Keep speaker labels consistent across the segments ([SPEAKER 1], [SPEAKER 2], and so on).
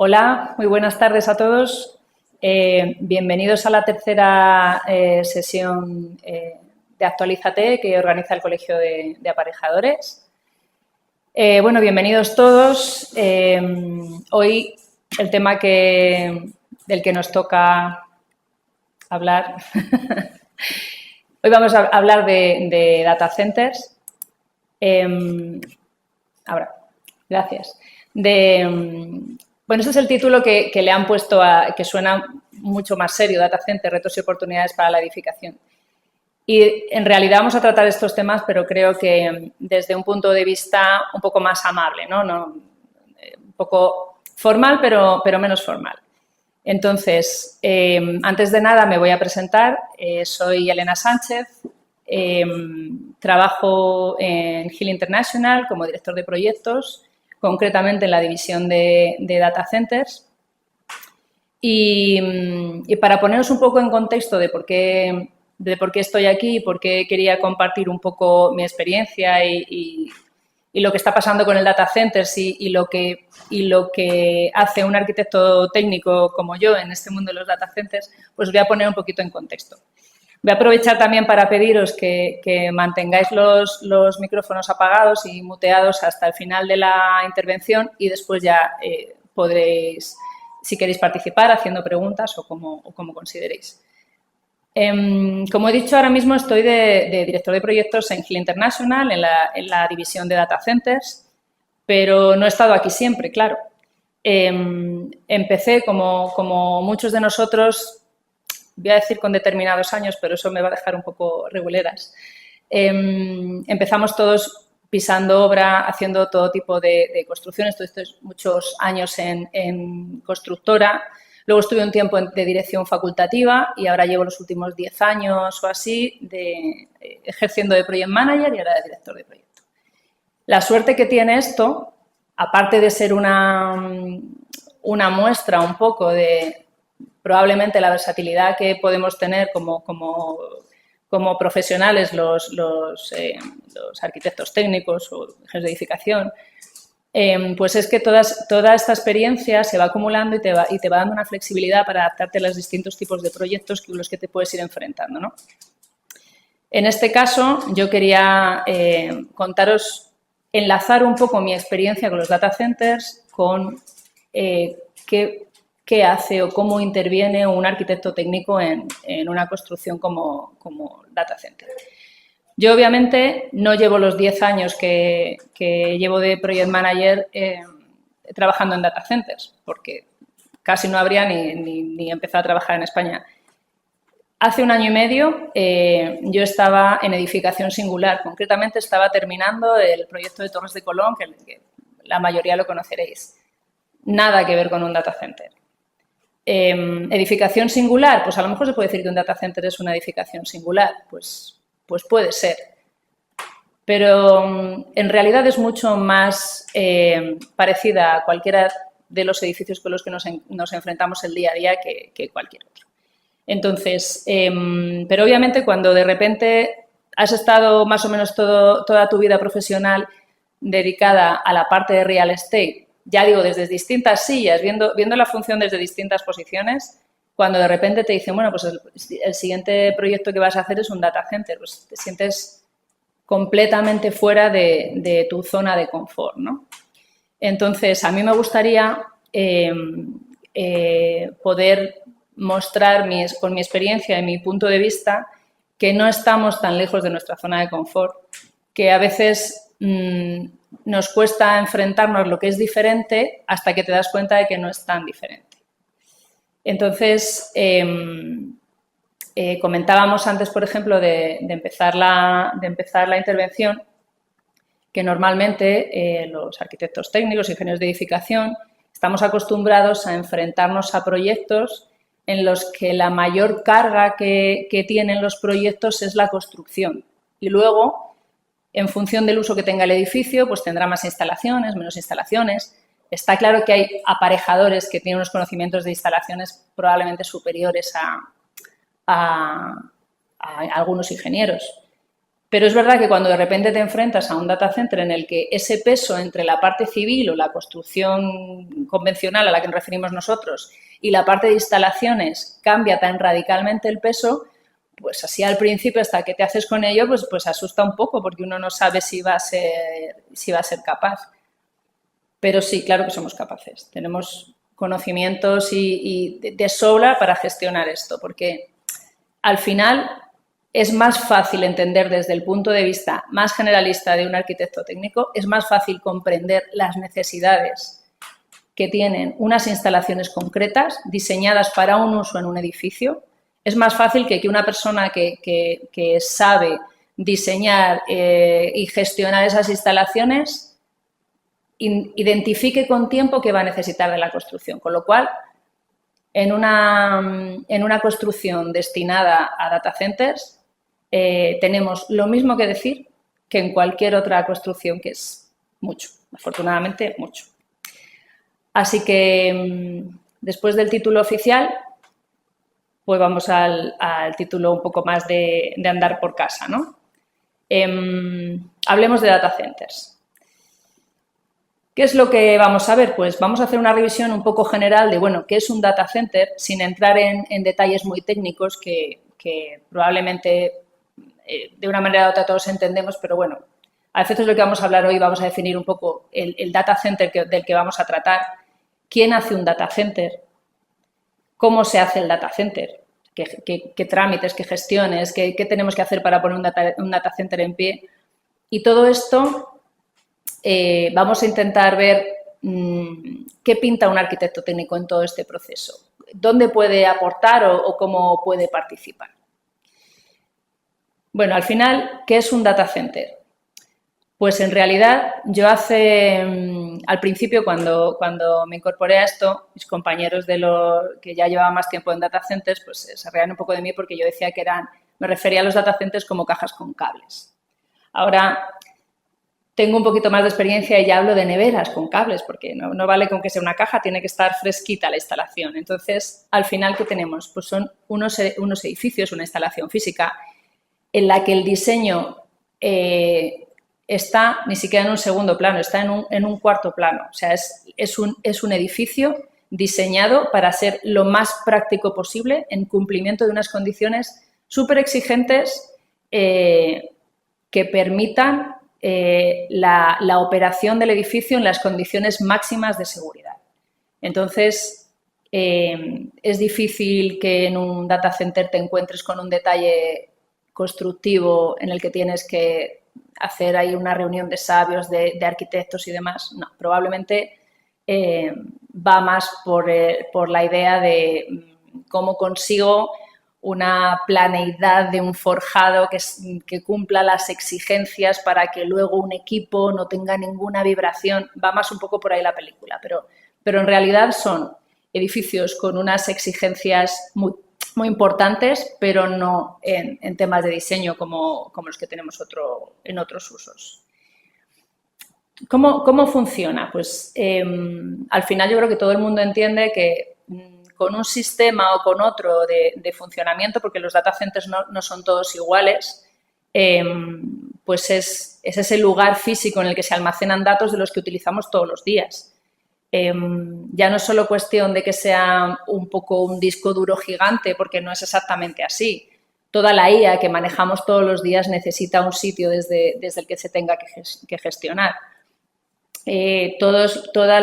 [SPEAKER 1] Hola, muy buenas tardes a todos. Bienvenidos a la tercera sesión de Actualízate que organiza el Colegio de Aparejadores. Bienvenidos todos. Hoy el tema del que nos toca hablar. Hoy vamos a hablar de data centers. Gracias. Este es el título que le han puesto, que suena mucho más serio, Data Center, retos y oportunidades para la edificación. Y en realidad vamos a tratar estos temas, pero creo que desde un punto de vista un poco más amable, ¿no? Un poco formal, pero menos formal. Entonces, antes de nada me voy a presentar. Soy Elena Sánchez, trabajo en Hill International como director de proyectos, concretamente en la división de Data Centers. Y para poneros un poco en contexto de por qué estoy aquí y por qué quería compartir un poco mi experiencia y lo que está pasando con el Data Centers y lo que hace un arquitecto técnico como yo en este mundo de los Data Centers, pues os voy a poner un poquito en contexto. Voy a aprovechar también para pediros que mantengáis los micrófonos apagados y muteados hasta el final de la intervención y después ya podréis, si queréis participar, haciendo preguntas o como consideréis. Como he dicho, ahora mismo estoy de director de proyectos en Hill International, en la división de Data Centers, pero no he estado aquí siempre, claro. Empecé, como muchos de nosotros, voy a decir con determinados años, pero eso me va a dejar un poco reguleras. Empezamos todos pisando obra, haciendo todo tipo de construcciones, todos estos muchos años en constructora. Luego estuve un tiempo de dirección facultativa y ahora llevo los últimos 10 años o así ejerciendo de project manager y ahora de director de proyecto. La suerte que tiene esto, aparte de ser una muestra un poco de probablemente la versatilidad que podemos tener como profesionales los arquitectos técnicos o ingenieros de edificación, pues es que toda esta experiencia se va acumulando y te va dando una flexibilidad para adaptarte a los distintos tipos de proyectos con los que te puedes ir enfrentando, ¿no? En este caso, yo quería enlazar un poco mi experiencia con los data centers con qué hace o cómo interviene un arquitecto técnico en una construcción como data center. Yo, obviamente, no llevo los 10 años que llevo de project manager trabajando en data centers, porque casi no habría ni empezado a trabajar en España. Hace un año y medio yo estaba en edificación singular. Concretamente, estaba terminando el proyecto de Torres de Colón, que la mayoría lo conoceréis. Nada que ver con un data center. Edificación singular, pues a lo mejor se puede decir que un data center es una edificación singular, pues puede ser. Pero en realidad es mucho más parecida a cualquiera de los edificios con los que nos enfrentamos el día a día que cualquier otro. Entonces, pero obviamente cuando de repente has estado más o menos toda tu vida profesional dedicada a la parte de real estate, ya digo, desde distintas sillas, viendo la función desde distintas posiciones, cuando de repente te dicen, bueno, pues el siguiente proyecto que vas a hacer es un data center, pues te sientes completamente fuera de tu zona de confort, ¿no? Entonces, a mí me gustaría poder mostrar con mi experiencia y mi punto de vista que no estamos tan lejos de nuestra zona de confort, que a veces nos cuesta enfrentarnos a lo que es diferente hasta que te das cuenta de que no es tan diferente. Entonces, comentábamos antes, por ejemplo, de empezar la intervención, que normalmente los arquitectos técnicos, ingenieros de edificación, estamos acostumbrados a enfrentarnos a proyectos en los que la mayor carga que tienen los proyectos es la construcción. Y luego, en función del uso que tenga el edificio, pues tendrá más instalaciones, menos instalaciones. Está claro que hay aparejadores que tienen unos conocimientos de instalaciones probablemente superiores a algunos ingenieros. Pero es verdad que cuando de repente te enfrentas a un data center en el que ese peso entre la parte civil o la construcción convencional a la que nos referimos nosotros y la parte de instalaciones cambia tan radicalmente el peso, pues así al principio, hasta que te haces con ello, pues asusta un poco porque uno no sabe si va a ser capaz. Pero sí, claro que somos capaces. Tenemos conocimientos y de sobra para gestionar esto, porque al final es más fácil entender desde el punto de vista más generalista de un arquitecto técnico, es más fácil comprender las necesidades que tienen unas instalaciones concretas diseñadas para un uso en un edificio. Es más fácil que una persona que sabe diseñar y gestionar esas instalaciones identifique con tiempo qué va a necesitar de la construcción. Con lo cual, en una construcción destinada a data centers, tenemos lo mismo que decir que en cualquier otra construcción, que es mucho, afortunadamente mucho. Así que después del título oficial, pues vamos al título un poco más de andar por casa, ¿no? Hablemos de data centers. ¿Qué es lo que vamos a ver? Pues vamos a hacer una revisión un poco general de, bueno, qué es un data center, sin entrar en detalles muy técnicos que probablemente de una manera u otra todos entendemos, pero bueno, a efectos de lo que vamos a hablar hoy vamos a definir un poco el data center del que vamos a tratar, quién hace un data center, cómo se hace el data center, qué trámites, qué gestiones, qué tenemos que hacer para poner un data center en pie. Y todo esto vamos a intentar ver qué pinta un arquitecto técnico en todo este proceso, dónde puede aportar o cómo puede participar. Bueno, al final, ¿qué es un data center? Pues en realidad yo al principio cuando me incorporé a esto, mis compañeros que ya llevaban más tiempo en data centers, pues se reían un poco de mí porque yo decía que me refería a los data centers como cajas con cables. Ahora tengo un poquito más de experiencia y ya hablo de neveras con cables, porque no vale con que sea una caja, tiene que estar fresquita la instalación. Entonces, al final, ¿qué tenemos? Pues son unos edificios, una instalación física en la que el diseño está ni siquiera en un segundo plano, está en un cuarto plano. O sea, es un edificio diseñado para ser lo más práctico posible en cumplimiento de unas condiciones súper exigentes que permitan la operación del edificio en las condiciones máximas de seguridad. Entonces, es difícil que en un data center te encuentres con un detalle constructivo en el que tienes que hacer ahí una reunión de sabios, de arquitectos y demás. No, probablemente va más por la idea de cómo consigo una planeidad de un forjado que cumpla las exigencias para que luego un equipo no tenga ninguna vibración. Va más un poco por ahí la película, pero en realidad son edificios con unas exigencias muy importantes, pero no en temas de diseño como los que tenemos en otros usos. ¿Cómo funciona? Pues al final yo creo que todo el mundo entiende que con un sistema o con otro de funcionamiento, porque los data centers no son todos iguales, pues es ese lugar físico en el que se almacenan datos de los que utilizamos todos los días. Ya no es solo cuestión de que sea un poco un disco duro gigante, porque no es exactamente así. Toda la IA que manejamos todos los días necesita un sitio desde el que se tenga que gestionar. Toda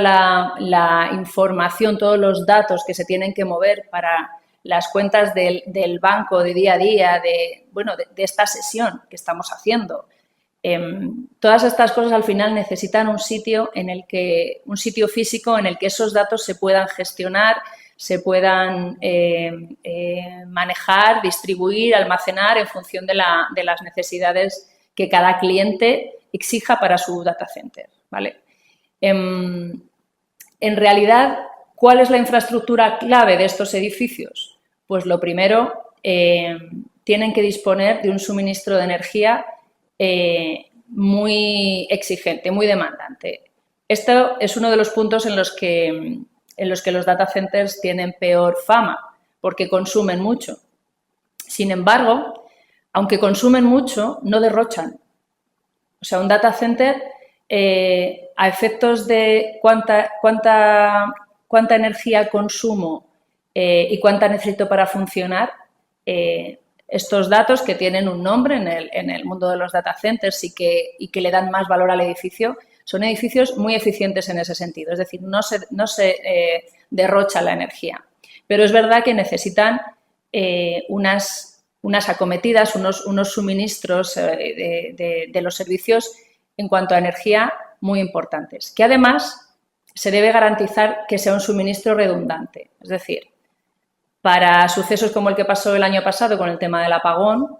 [SPEAKER 1] la información, todos los datos que se tienen que mover para las cuentas del banco de día a día, de esta sesión que estamos haciendo. Todas estas cosas al final necesitan un sitio físico en el que esos datos se puedan gestionar, se puedan manejar, distribuir, almacenar en función de las necesidades que cada cliente exija para su data center, ¿vale? En realidad, ¿cuál es la infraestructura clave de estos edificios? Pues lo primero, tienen que disponer de un suministro de energía muy exigente, muy demandante. Esto es uno de los puntos en los que los data centers tienen peor fama, porque consumen mucho. Sin embargo, aunque consumen mucho, no derrochan. O sea, un data center, a efectos de cuánta energía consumo y cuánta necesito para funcionar, estos datos que tienen un nombre en el mundo de los data centers y que le dan más valor al edificio, son edificios muy eficientes en ese sentido. Es decir, no se derrocha la energía. Pero es verdad que necesitan unas acometidas, unos suministros de los servicios en cuanto a energía muy importantes, que además se debe garantizar que sea un suministro redundante. Es decir, para sucesos como el que pasó el año pasado con el tema del apagón,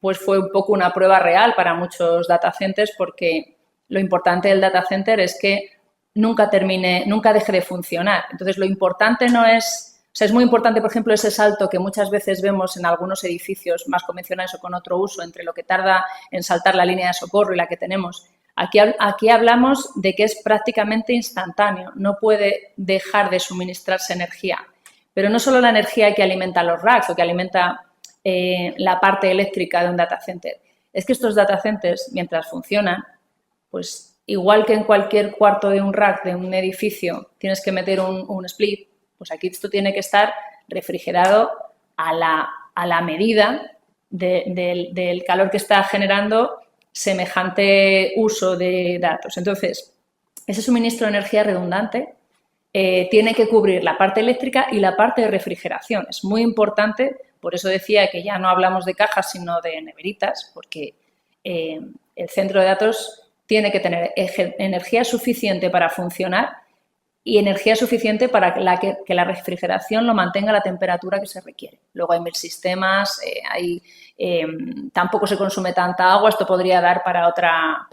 [SPEAKER 1] pues fue un poco una prueba real para muchos data centers, porque lo importante del data center es que nunca deje de funcionar. Entonces, lo importante no es... O sea, es muy importante, por ejemplo, ese salto que muchas veces vemos en algunos edificios más convencionales o con otro uso, entre lo que tarda en saltar la línea de socorro y la que tenemos. Aquí hablamos de que es prácticamente instantáneo, no puede dejar de suministrarse energía. Pero no solo la energía que alimenta los racks o que alimenta la parte eléctrica de un data center. Es que estos data centers, mientras funcionan, pues igual que en cualquier cuarto de un rack de un edificio tienes que meter un split, pues aquí esto tiene que estar refrigerado a la medida del calor que está generando semejante uso de datos. Entonces, ese suministro de energía redundante tiene que cubrir la parte eléctrica y la parte de refrigeración. Es muy importante, por eso decía que ya no hablamos de cajas, sino de neveritas, porque el centro de datos tiene que tener energía suficiente para funcionar y energía suficiente para que la refrigeración lo mantenga a la temperatura que se requiere. Luego hay mil sistemas, tampoco se consume tanta agua, esto podría dar para otra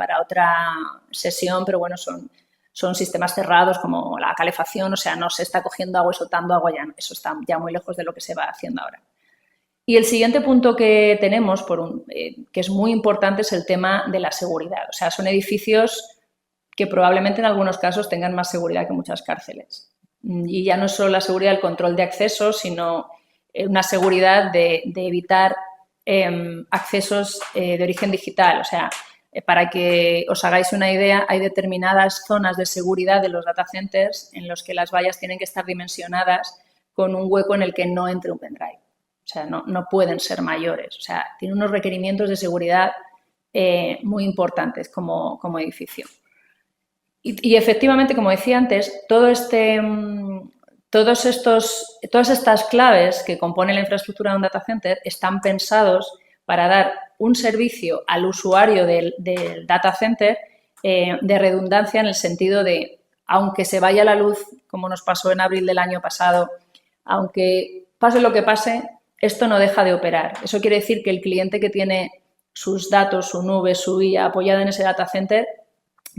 [SPEAKER 1] sesión, pero bueno, son sistemas cerrados como la calefacción, o sea, no se está cogiendo agua y soltando agua ya, eso está ya muy lejos de lo que se va haciendo ahora. Y el siguiente punto que tenemos, que es muy importante, es el tema de la seguridad. O sea, son edificios que probablemente en algunos casos tengan más seguridad que muchas cárceles. Y ya no es solo la seguridad del control de acceso, sino una seguridad de evitar accesos de origen digital. O sea, para que os hagáis una idea, hay determinadas zonas de seguridad de los data centers en los que las vallas tienen que estar dimensionadas con un hueco en el que no entre un pendrive. O sea, no pueden ser mayores. O sea, tiene unos requerimientos de seguridad muy importantes como edificio. Y efectivamente, como decía antes, todas estas claves que componen la infraestructura de un data center están pensados para dar un servicio al usuario del data center de redundancia, en el sentido de, aunque se vaya la luz, como nos pasó en abril del año pasado, aunque pase lo que pase, esto no deja de operar. Eso quiere decir que el cliente que tiene sus datos, su nube, su IA apoyada en ese data center,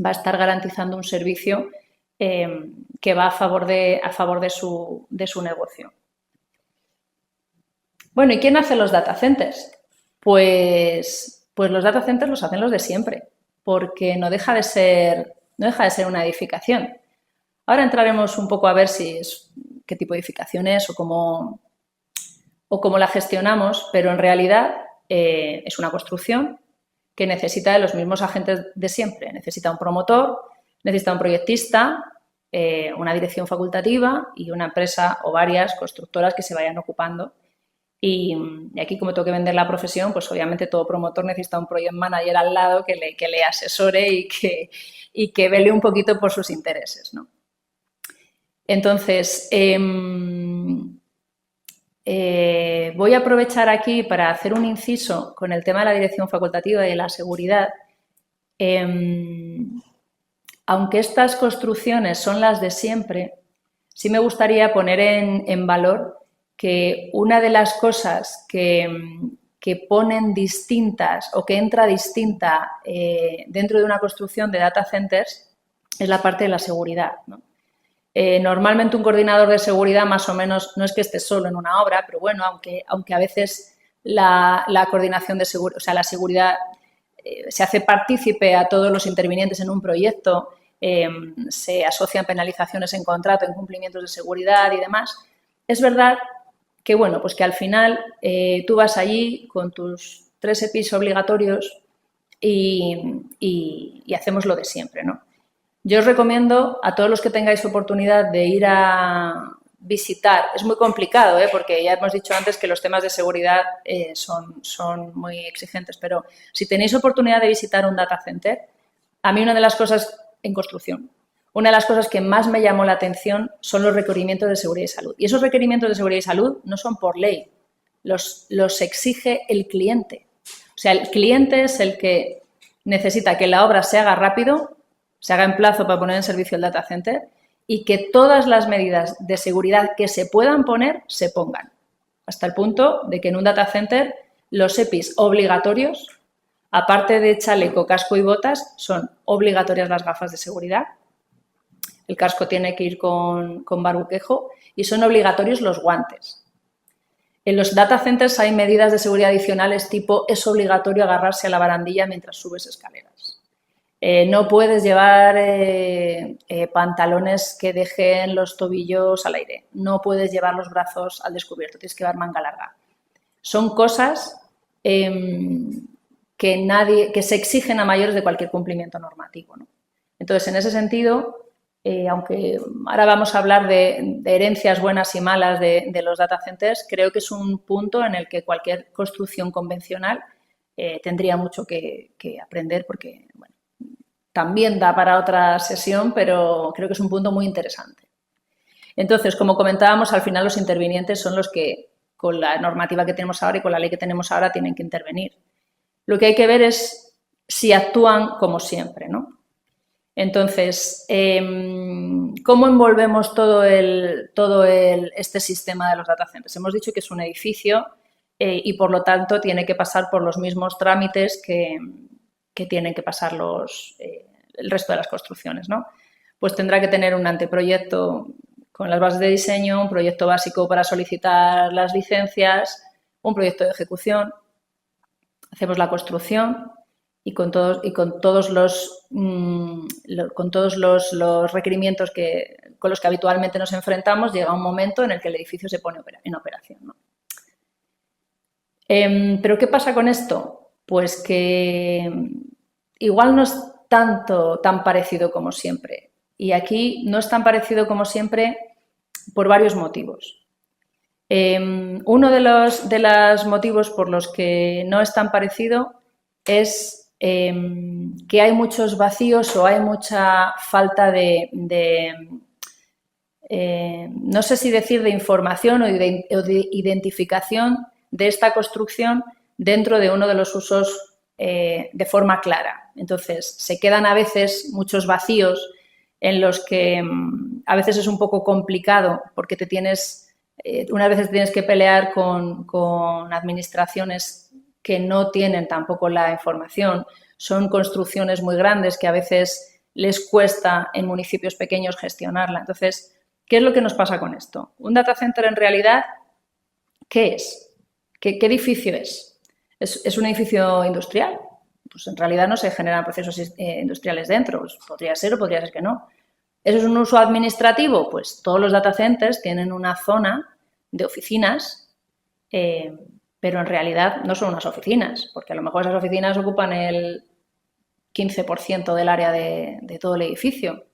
[SPEAKER 1] va a estar garantizando un servicio que va a favor de su negocio. Bueno, ¿y quién hace los data centers? Pues los data centers los hacen los de siempre, porque no deja de ser una edificación. Ahora entraremos un poco a ver qué tipo de edificación es o cómo la gestionamos, pero en realidad es una construcción que necesita de los mismos agentes de siempre. Necesita un promotor, necesita un proyectista, una dirección facultativa y una empresa o varias constructoras que se vayan ocupando. Y aquí, como tengo que vender la profesión, pues obviamente todo promotor necesita un project manager al lado que le asesore y que vele un poquito por sus intereses, ¿no? Entonces, voy a aprovechar aquí para hacer un inciso con el tema de la dirección facultativa y de la seguridad. Aunque estas construcciones son las de siempre, sí me gustaría poner en valor que una de las cosas que ponen distintas o que entra distinta dentro de una construcción de data centers es la parte de la seguridad, ¿no? Normalmente un coordinador de seguridad más o menos no es que esté solo en una obra, pero bueno, aunque a veces la coordinación de seguridad, o sea, la seguridad se hace partícipe a todos los intervinientes en un proyecto, se asocian penalizaciones en contrato, incumplimientos de seguridad y demás. Es verdad que, bueno, pues que al final tú vas allí con tus 3 EPIs obligatorios y hacemos lo de siempre, ¿no? Yo os recomiendo a todos los que tengáis oportunidad de ir a visitar, es muy complicado, porque ya hemos dicho antes que los temas de seguridad son muy exigentes, pero si tenéis oportunidad de visitar un data center, a mí una de las cosas en construcción, una de las cosas que más me llamó la atención son los requerimientos de seguridad y salud. Y esos requerimientos de seguridad y salud no son por ley, los exige el cliente. O sea, el cliente es el que necesita que la obra se haga rápido, se haga en plazo para poner en servicio el data center y que todas las medidas de seguridad que se puedan poner, se pongan. Hasta el punto de que en un data center los EPIs obligatorios, aparte de chaleco, casco y botas, son obligatorias las gafas de seguridad. El casco tiene que ir con barbuquejo y son obligatorios los guantes. En los data centers hay medidas de seguridad adicionales tipo es obligatorio agarrarse a la barandilla mientras subes escaleras. No puedes llevar pantalones que dejen los tobillos al aire. No puedes llevar los brazos al descubierto. Tienes que llevar manga larga. Son cosas que se exigen a mayores de cualquier cumplimiento normativo, ¿no? Entonces, en ese sentido, aunque ahora vamos a hablar de herencias buenas y malas de los data centers, creo que es un punto en el que cualquier construcción convencional tendría mucho que aprender porque, bueno, también da para otra sesión, pero creo que es un punto muy interesante. Entonces, como comentábamos, al final los intervinientes son los que, con la normativa que tenemos ahora y con la ley que tenemos ahora, tienen que intervenir. Lo que hay que ver es si actúan como siempre, ¿no? Entonces, ¿cómo envolvemos todo este sistema de los data centers? Hemos dicho que es un edificio y, por lo tanto, tiene que pasar por los mismos trámites que tienen que pasar el resto de las construcciones, ¿no? Pues tendrá que tener un anteproyecto con las bases de diseño, un proyecto básico para solicitar las licencias, un proyecto de ejecución. Hacemos la construcción y con todos los requerimientos con los que habitualmente nos enfrentamos, llega un momento en el que el edificio se pone en operación, ¿no? ¿Pero qué pasa con esto? Pues que igual no es tan parecido como siempre. Y aquí no es tan parecido como siempre por varios motivos. Uno de los motivos por los que no es tan parecido es que hay muchos vacíos o hay mucha falta no sé si decir de información o de identificación de esta construcción dentro de uno de los usos de forma clara. Entonces, se quedan a veces muchos vacíos en los que a veces es un poco complicado porque unas veces tienes que pelear con administraciones que no tienen tampoco la información. Son construcciones muy grandes que a veces les cuesta en municipios pequeños gestionarla. Entonces, ¿qué es lo que nos pasa con esto? Un data center en realidad, ¿qué es? ¿Qué edificio es? ¿Es un edificio industrial? Pues en realidad no se generan procesos industriales dentro. Pues podría ser o podría ser que no. ¿Eso es un uso administrativo? Pues todos los data centers tienen una zona de oficinas, pero en realidad no son unas oficinas, porque a lo mejor esas oficinas ocupan el 15% del área de todo el edificio.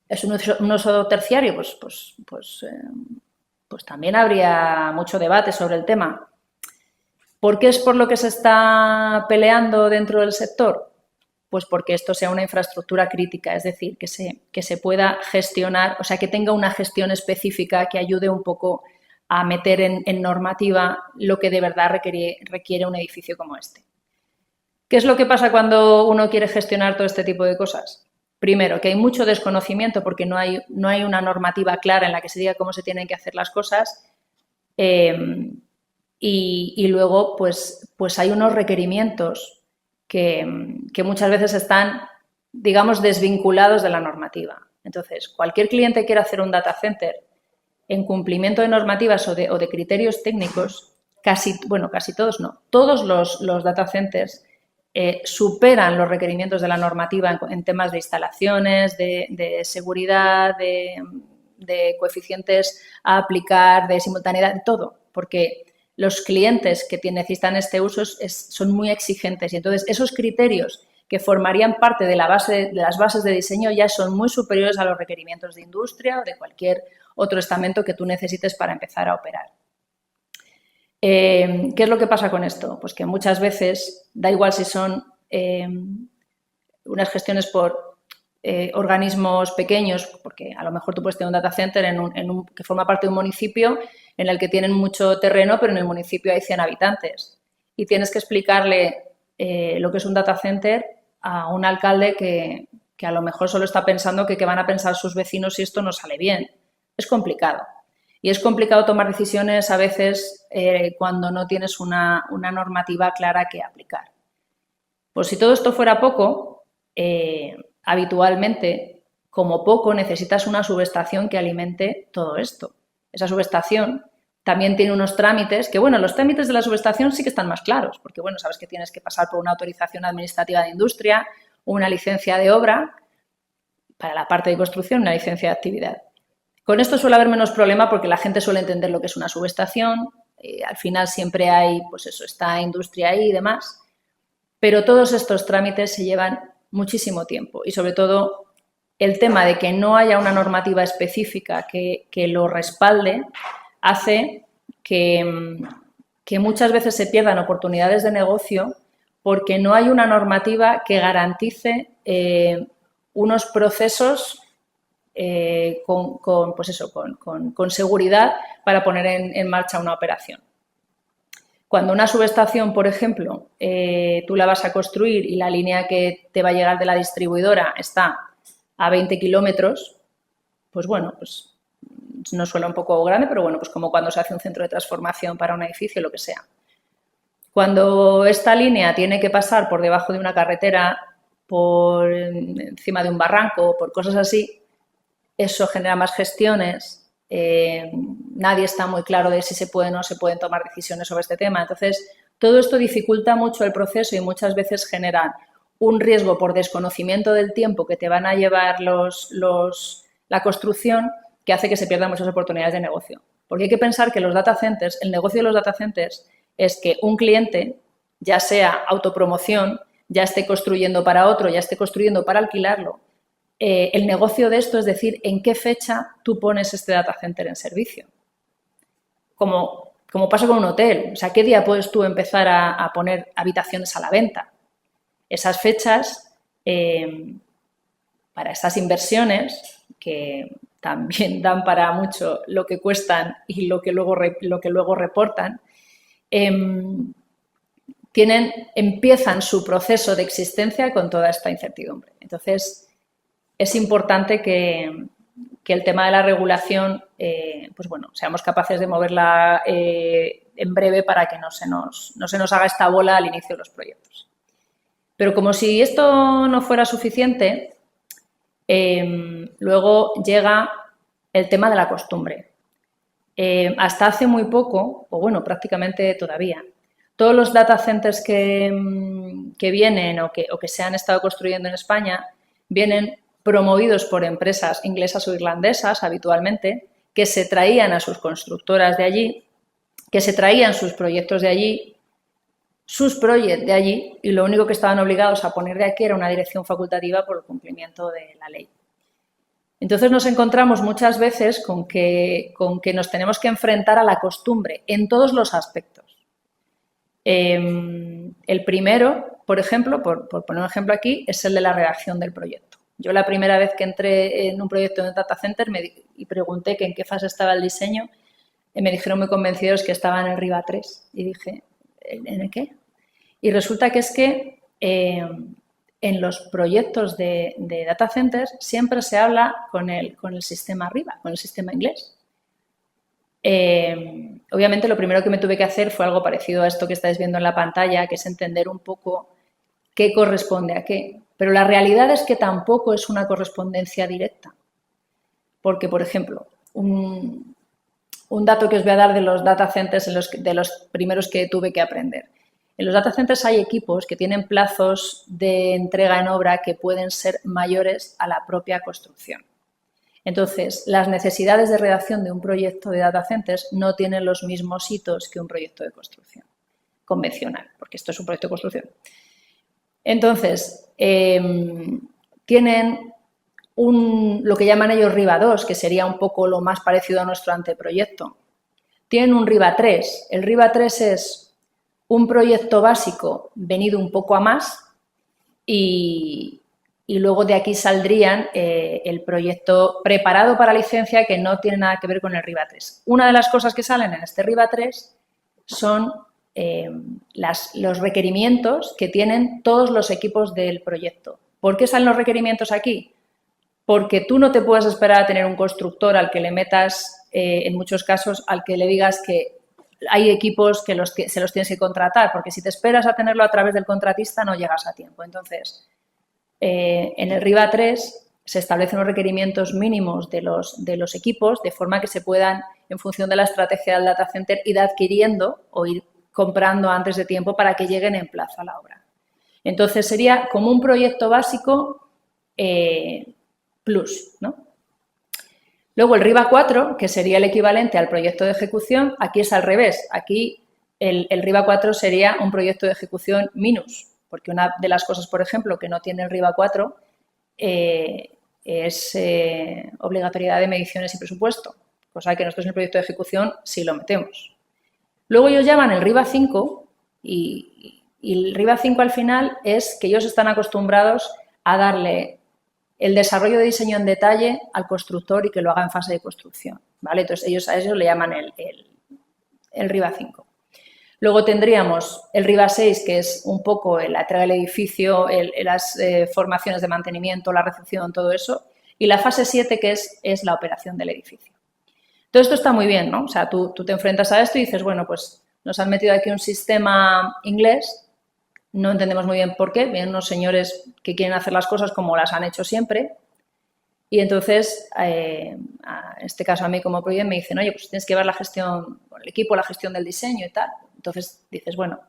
[SPEAKER 1] ¿Es un uso terciario? Pues también habría mucho debate sobre el tema. ¿Por qué es por lo que se está peleando dentro del sector? Pues porque esto sea una infraestructura crítica, es decir, que se pueda gestionar, o sea, que tenga una gestión específica que ayude un poco a meter en normativa lo que de verdad requiere un edificio como este. ¿Qué es lo que pasa cuando uno quiere gestionar todo este tipo de cosas? Primero, que hay mucho desconocimiento porque no hay una normativa clara en la que se diga cómo se tienen que hacer las cosas y luego pues hay unos requerimientos que muchas veces están, digamos, desvinculados de la normativa. Entonces, cualquier cliente que quiera hacer un data center en cumplimiento de normativas o de criterios técnicos, casi todos no, todos los data centers superan los requerimientos de la normativa en temas de instalaciones, de seguridad, de coeficientes a aplicar, de simultaneidad, de todo, porque los clientes que necesitan este uso son muy exigentes y entonces esos criterios que formarían parte de las bases de diseño ya son muy superiores a los requerimientos de industria o de cualquier otro estamento que tú necesites para empezar a operar. ¿Qué es lo que pasa con esto? Pues que muchas veces, da igual si son unas gestiones por organismos pequeños, porque a lo mejor tú puedes tener un data center que forma parte de un municipio en el que tienen mucho terreno, pero en el municipio hay 100 habitantes. Y tienes que explicarle lo que es un data center a un alcalde que a lo mejor solo está pensando que qué van a pensar sus vecinos si esto no sale bien. Es complicado. Y es complicado tomar decisiones a veces cuando no tienes una normativa clara que aplicar. Pues si todo esto fuera poco, habitualmente, como poco, necesitas una subestación que alimente todo esto. Esa subestación también tiene unos trámites que, bueno, los trámites de la subestación sí que están más claros, porque, bueno, sabes que tienes que pasar por una autorización administrativa de industria, una licencia de obra, para la parte de construcción, una licencia de actividad. Con esto suele haber menos problema porque la gente suele entender lo que es una subestación, al final siempre hay, pues eso, está industria ahí y demás, pero todos estos trámites se llevan muchísimo tiempo y sobre todo el tema de que no haya una normativa específica que lo respalde hace que muchas veces se pierdan oportunidades de negocio porque no hay una normativa que garantice unos procesos con seguridad para poner en marcha una operación. Cuando una subestación, por ejemplo, tú la vas a construir y la línea que te va a llegar de la distribuidora está a 20 kilómetros, pues bueno, pues no suena un poco grande, pero bueno, pues como cuando se hace un centro de transformación para un edificio, lo que sea. Cuando esta línea tiene que pasar por debajo de una carretera, por encima de un barranco, por cosas así, eso genera más gestiones. Nadie está muy claro de si se pueden o no se pueden tomar decisiones sobre este tema. Entonces, todo esto dificulta mucho el proceso y muchas veces genera un riesgo por desconocimiento del tiempo que te van a llevar la construcción que hace que se pierdan muchas oportunidades de negocio. Porque hay que pensar que los data centers, el negocio de los data centers es que un cliente, ya sea autopromoción, ya esté construyendo para otro, ya esté construyendo para alquilarlo, el negocio de esto es decir, en qué fecha tú pones este data center en servicio. Como pasa con un hotel, o sea, ¿qué día puedes tú empezar a poner habitaciones a la venta? Esas fechas, para estas inversiones, que también dan para mucho lo que cuestan y lo que luego reportan, empiezan su proceso de existencia con toda esta incertidumbre. Entonces, es importante que el tema de la regulación, pues bueno, seamos capaces de moverla en breve para que no se nos haga esta bola al inicio de los proyectos. Pero como si esto no fuera suficiente, luego llega el tema de la costumbre. Hasta hace muy poco, o bueno, prácticamente todavía, todos los data centers que vienen o que se han estado construyendo en España vienen promovidos por empresas inglesas o irlandesas habitualmente, que se traían a sus constructoras de allí, que se traían sus proyectos de allí, sus proyectos de allí, y lo único que estaban obligados a poner de aquí era una dirección facultativa por el cumplimiento de la ley. Entonces nos encontramos muchas veces con que nos tenemos que enfrentar a la costumbre en todos los aspectos. El primero, por ejemplo, por poner un ejemplo aquí, es el de la redacción del proyecto. Yo la primera vez que entré en un proyecto de data center y pregunté que en qué fase estaba el diseño, me dijeron muy convencidos que estaba en el RIBA 3 y dije, ¿en el qué? Y resulta que es que en los proyectos de data centers siempre se habla con el sistema RIBA, con el sistema inglés. Obviamente lo primero que me tuve que hacer fue algo parecido a esto que estáis viendo en la pantalla, que es entender un poco qué corresponde a qué. Pero la realidad es que tampoco es una correspondencia directa. Porque, por ejemplo, un dato que os voy a dar de los data centers de los primeros que tuve que aprender. En los data centers hay equipos que tienen plazos de entrega en obra que pueden ser mayores a la propia construcción. Entonces, las necesidades de redacción de un proyecto de data centers no tienen los mismos hitos que un proyecto de construcción convencional, porque esto es un proyecto de construcción. Entonces, tienen lo que llaman ellos RIBA 2, que sería un poco lo más parecido a nuestro anteproyecto. Tienen un RIBA 3. El RIBA 3 es un proyecto básico venido un poco a más y luego de aquí saldrían el proyecto preparado para licencia que no tiene nada que ver con el RIBA 3. Una de las cosas que salen en este RIBA 3 son los requerimientos que tienen todos los equipos del proyecto. ¿Por qué salen los requerimientos aquí? Porque tú no te puedes esperar a tener un constructor al que le metas, en muchos casos, al que le digas que hay equipos que se los tienes que contratar, porque si te esperas a tenerlo a través del contratista no llegas a tiempo. Entonces, en el RIBA 3 se establecen los requerimientos mínimos de los equipos de forma que se puedan, en función de la estrategia del data center, ir adquiriendo o ir comprando antes de tiempo para que lleguen en plazo a la obra. Entonces, sería como un proyecto básico plus, ¿no? Luego, el RIBA 4, que sería el equivalente al proyecto de ejecución, aquí es al revés. Aquí el RIBA 4 sería un proyecto de ejecución minus, porque una de las cosas, por ejemplo, que no tiene el RIBA 4 es obligatoriedad de mediciones y presupuesto, cosa que nosotros en el proyecto de ejecución sí lo metemos. Luego ellos llaman el RIBA 5 y el RIBA 5 al final es que ellos están acostumbrados a darle el desarrollo de diseño en detalle al constructor y que lo haga en fase de construcción, ¿vale? Entonces, ellos a eso le llaman el RIBA 5. Luego tendríamos el RIBA 6, que es un poco la entrega del edificio, las formaciones de mantenimiento, la recepción, todo eso. Y la fase 7, que es la operación del edificio. Todo esto está muy bien, ¿no? O sea, tú te enfrentas a esto y dices, bueno, pues nos han metido aquí un sistema inglés, no entendemos muy bien por qué, vienen unos señores que quieren hacer las cosas como las han hecho siempre y entonces, en este caso a mí como proyecto me dicen, oye, pues tienes que llevar la gestión, el equipo, la gestión del diseño y tal. Entonces dices, bueno,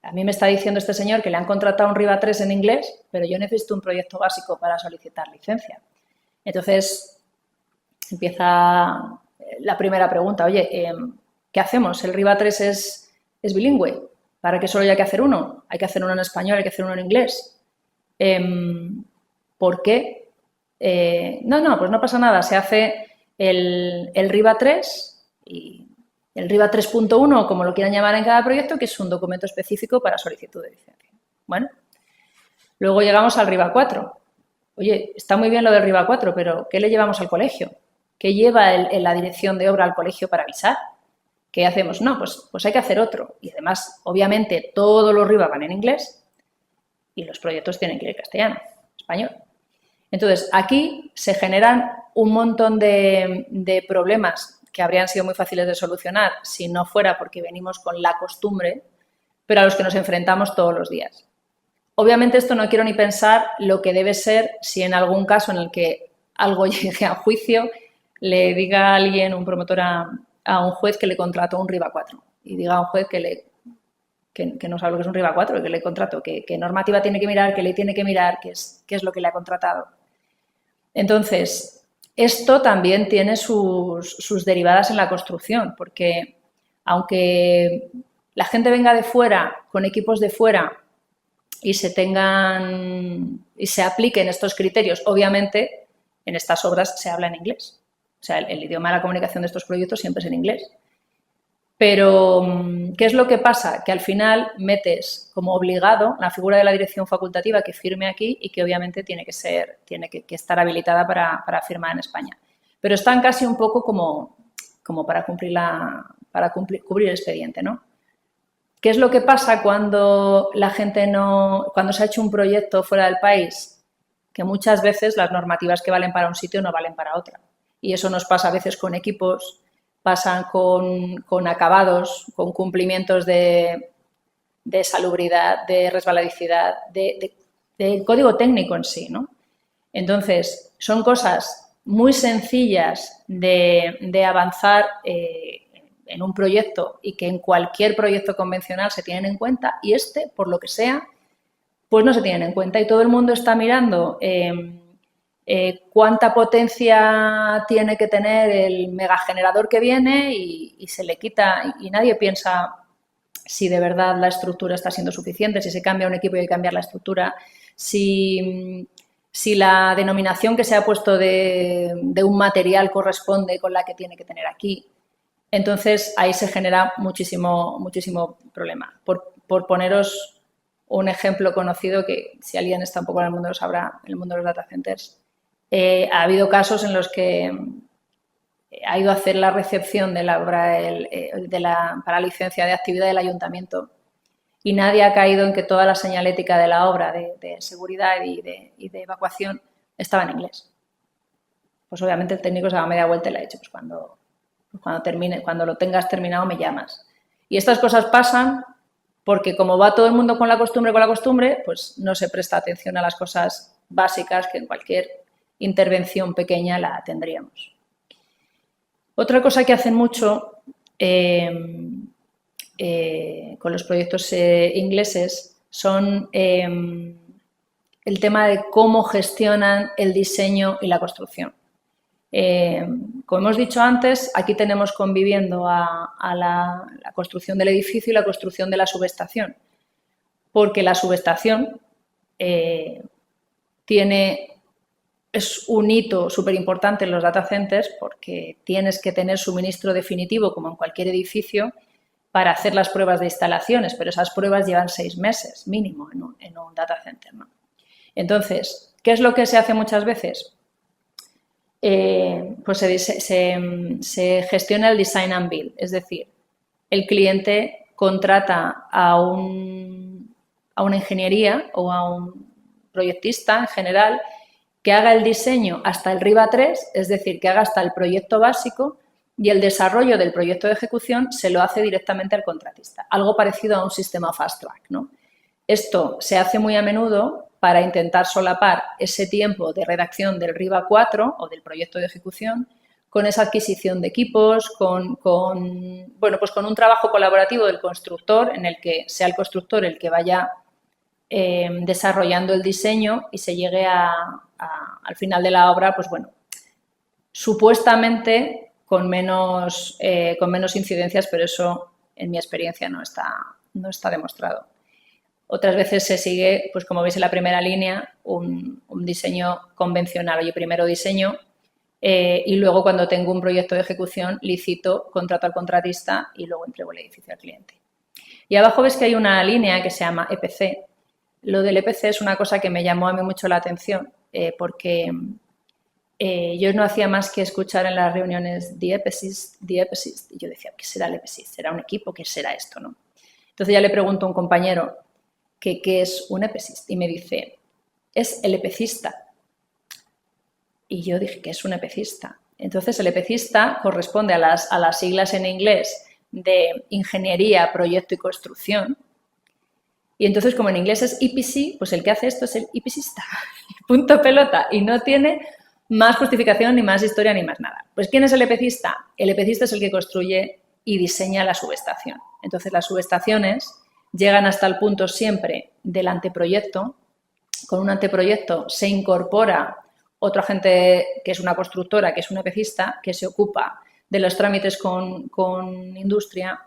[SPEAKER 1] a mí me está diciendo este señor que le han contratado un RIBA 3 en inglés, pero yo necesito un proyecto básico para solicitar licencia. Entonces empieza la primera pregunta, oye, ¿qué hacemos? ¿El RIBA 3 es bilingüe? ¿Para qué solo hay que hacer uno? Hay que hacer uno en español, hay que hacer uno en inglés. ¿Por qué? No, pues no pasa nada. Se hace el RIBA 3 y el RIBA 3.1, como lo quieran llamar en cada proyecto, que es un documento específico para solicitud de licencia. Bueno, luego llegamos al RIBA 4. Oye, está muy bien lo del RIBA 4, pero ¿qué le llevamos al colegio? ¿Qué lleva la dirección de obra al colegio para avisar? ¿Qué hacemos? No, pues hay que hacer otro. Y además, obviamente, todos los RIBA van en inglés y los proyectos tienen que ir en castellano, español. Entonces, aquí se generan un montón de problemas que habrían sido muy fáciles de solucionar si no fuera porque venimos con la costumbre, pero a los que nos enfrentamos todos los días. Obviamente, esto no quiero ni pensar lo que debe ser si en algún caso en el que algo llegue a juicio le diga a alguien, un promotor a un juez que le contrató un RIBA 4 y diga a un juez que no sabe lo que es un RIBA 4, que le contrató, qué normativa tiene que mirar, qué ley tiene que mirar, qué es lo que le ha contratado. Entonces, esto también tiene sus derivadas en la construcción, porque aunque la gente venga de fuera, con equipos de fuera, y se apliquen estos criterios, obviamente en estas obras se habla en inglés. O sea, el idioma de la comunicación de estos proyectos siempre es en inglés. Pero, ¿qué es lo que pasa? Que al final metes como obligado la figura de la dirección facultativa que firme aquí y que obviamente tiene que estar habilitada para firmar en España. Pero están casi un poco como para cubrir el expediente, ¿no? ¿Qué es lo que pasa cuando cuando se ha hecho un proyecto fuera del país? Que muchas veces las normativas que valen para un sitio no valen para otro. Y eso nos pasa a veces con equipos, pasan con acabados, con cumplimientos de salubridad, de resbaladicidad, del código técnico en sí, ¿no? Entonces, son cosas muy sencillas de avanzar en un proyecto y que en cualquier proyecto convencional se tienen en cuenta y por lo que sea, pues no se tienen en cuenta y todo el mundo está mirando cuánta potencia tiene que tener el megagenerador que viene y se le quita, y nadie piensa si de verdad la estructura está siendo suficiente, si se cambia un equipo y hay que cambiar la estructura, si la denominación que se ha puesto de un material corresponde con la que tiene que tener aquí. Entonces, ahí se genera muchísimo problema. Por poneros un ejemplo conocido, que si alguien está un poco en el mundo lo sabrá, en el mundo de los data centers, ha habido casos en los que ha ido a hacer la recepción de la obra para la licencia de actividad del ayuntamiento y nadie ha caído en que toda la señalética de la obra de seguridad y de evacuación estaba en inglés. Pues obviamente el técnico se da media vuelta y le ha dicho, pues cuando lo tengas terminado me llamas. Y estas cosas pasan porque como va todo el mundo con la costumbre, pues no se presta atención a las cosas básicas que en cualquier intervención pequeña la tendríamos. Otra cosa que hacen mucho con los proyectos ingleses son el tema de cómo gestionan el diseño y la construcción. Como hemos dicho antes, aquí tenemos conviviendo a la construcción del edificio y la construcción de la subestación, porque la subestación es un hito súper importante en los data centers porque tienes que tener suministro definitivo, como en cualquier edificio, para hacer las pruebas de instalaciones, pero esas pruebas llevan 6 meses mínimo en un data center, ¿no? Entonces, ¿qué es lo que se hace muchas veces? Pues se gestiona el design and build, es decir, el cliente contrata a una ingeniería o a un proyectista en general que haga el diseño hasta el RIBA 3, es decir, que haga hasta el proyecto básico y el desarrollo del proyecto de ejecución se lo hace directamente al contratista. Algo parecido a un sistema fast track, ¿no? Esto se hace muy a menudo para intentar solapar ese tiempo de redacción del RIBA 4 o del proyecto de ejecución con esa adquisición de equipos, con un trabajo colaborativo del constructor en el que sea el constructor el que vaya desarrollando el diseño y se llegue al final de la obra, pues bueno, supuestamente con menos incidencias, pero eso en mi experiencia no está demostrado. Otras veces se sigue, pues como veis en la primera línea, un diseño convencional. Oye, primero diseño y luego cuando tengo un proyecto de ejecución licito, contrato al contratista y luego entrego el edificio al cliente. Y abajo ves que hay una línea que se llama EPC. Lo del EPC es una cosa que me llamó a mí mucho la atención porque yo no hacía más que escuchar en las reuniones the EPCist, y yo decía, ¿qué será el EPCist? ¿Será un equipo? ¿Qué será esto? ¿No? Entonces ya le pregunto a un compañero qué es un EPCist y me dice, es el epecista. Y yo dije, ¿qué es un epecista? Entonces el epecista corresponde a las siglas en inglés de ingeniería, proyecto y construcción. Y entonces, como en inglés es EPC, pues el que hace esto es el EPCista. Punto pelota. Y no tiene más justificación, ni más historia, ni más nada. Pues ¿quién es el epecista? El epecista es el que construye y diseña la subestación. Entonces, las subestaciones llegan hasta el punto siempre del anteproyecto. Con un anteproyecto se incorpora otro agente que es una constructora, que es un epecista, que se ocupa de los trámites con industria,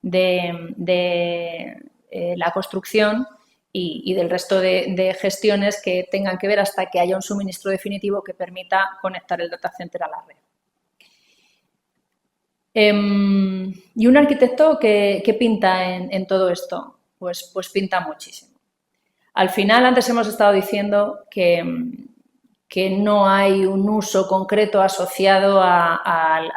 [SPEAKER 1] de la construcción y del resto de gestiones que tengan que ver hasta que haya un suministro definitivo que permita conectar el data center a la red. ¿Y un arquitecto qué pinta en todo esto? Pues pinta muchísimo. Al final, antes hemos estado diciendo que no hay un uso concreto asociado al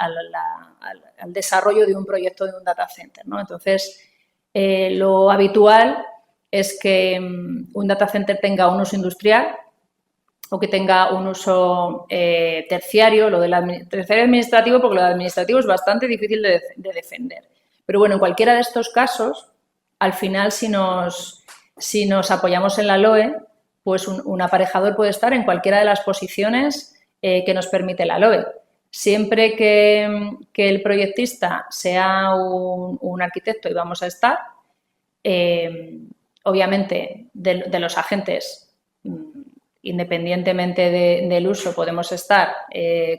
[SPEAKER 1] desarrollo de un proyecto de un data center, ¿no? Entonces, lo habitual es que un data center tenga un uso industrial o que tenga un uso terciario, lo del terciario administrativo, porque lo de administrativo es bastante difícil de defender. Pero bueno, en cualquiera de estos casos, al final, si nos apoyamos en la LOE, pues un aparejador puede estar en cualquiera de las posiciones que nos permite la LOE. Siempre que el proyectista sea un arquitecto y vamos a estar, obviamente de los agentes independientemente del uso, podemos estar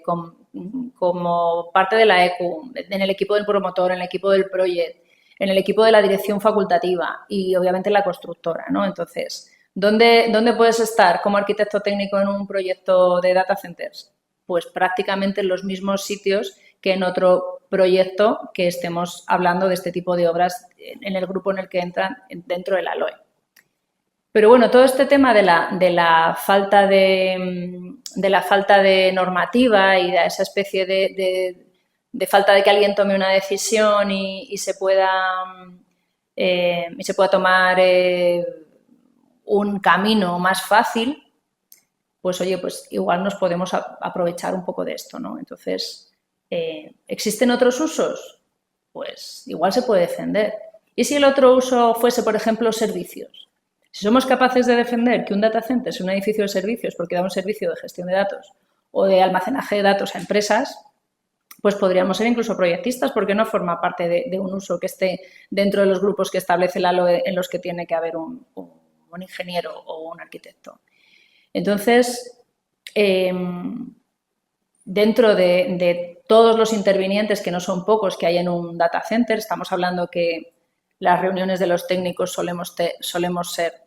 [SPEAKER 1] como parte de la ECU, en el equipo del promotor, en el equipo del proyecto, en el equipo de la dirección facultativa y, obviamente, en la constructora, ¿no? Entonces, ¿dónde puedes estar como arquitecto técnico en un proyecto de data centers? Pues prácticamente en los mismos sitios que en otro proyecto que estemos hablando de este tipo de obras en el grupo en el que entran dentro del ALOE. Pero bueno, todo este tema de la falta de normativa y de esa especie de falta de que alguien tome una decisión y se pueda tomar un camino más fácil, pues oye, pues igual nos podemos aprovechar un poco de esto, ¿no? Entonces, ¿existen otros usos? Pues igual se puede defender. ¿Y si el otro uso fuese, por ejemplo, servicios? Si somos capaces de defender que un data center es un edificio de servicios porque da un servicio de gestión de datos o de almacenaje de datos a empresas, pues podríamos ser incluso proyectistas porque no forma parte de un uso que esté dentro de los grupos que establece la LOE en los que tiene que haber un ingeniero o un arquitecto. Entonces, dentro de todos los intervinientes, que no son pocos que hay en un data center, estamos hablando que las reuniones de los técnicos solemos ser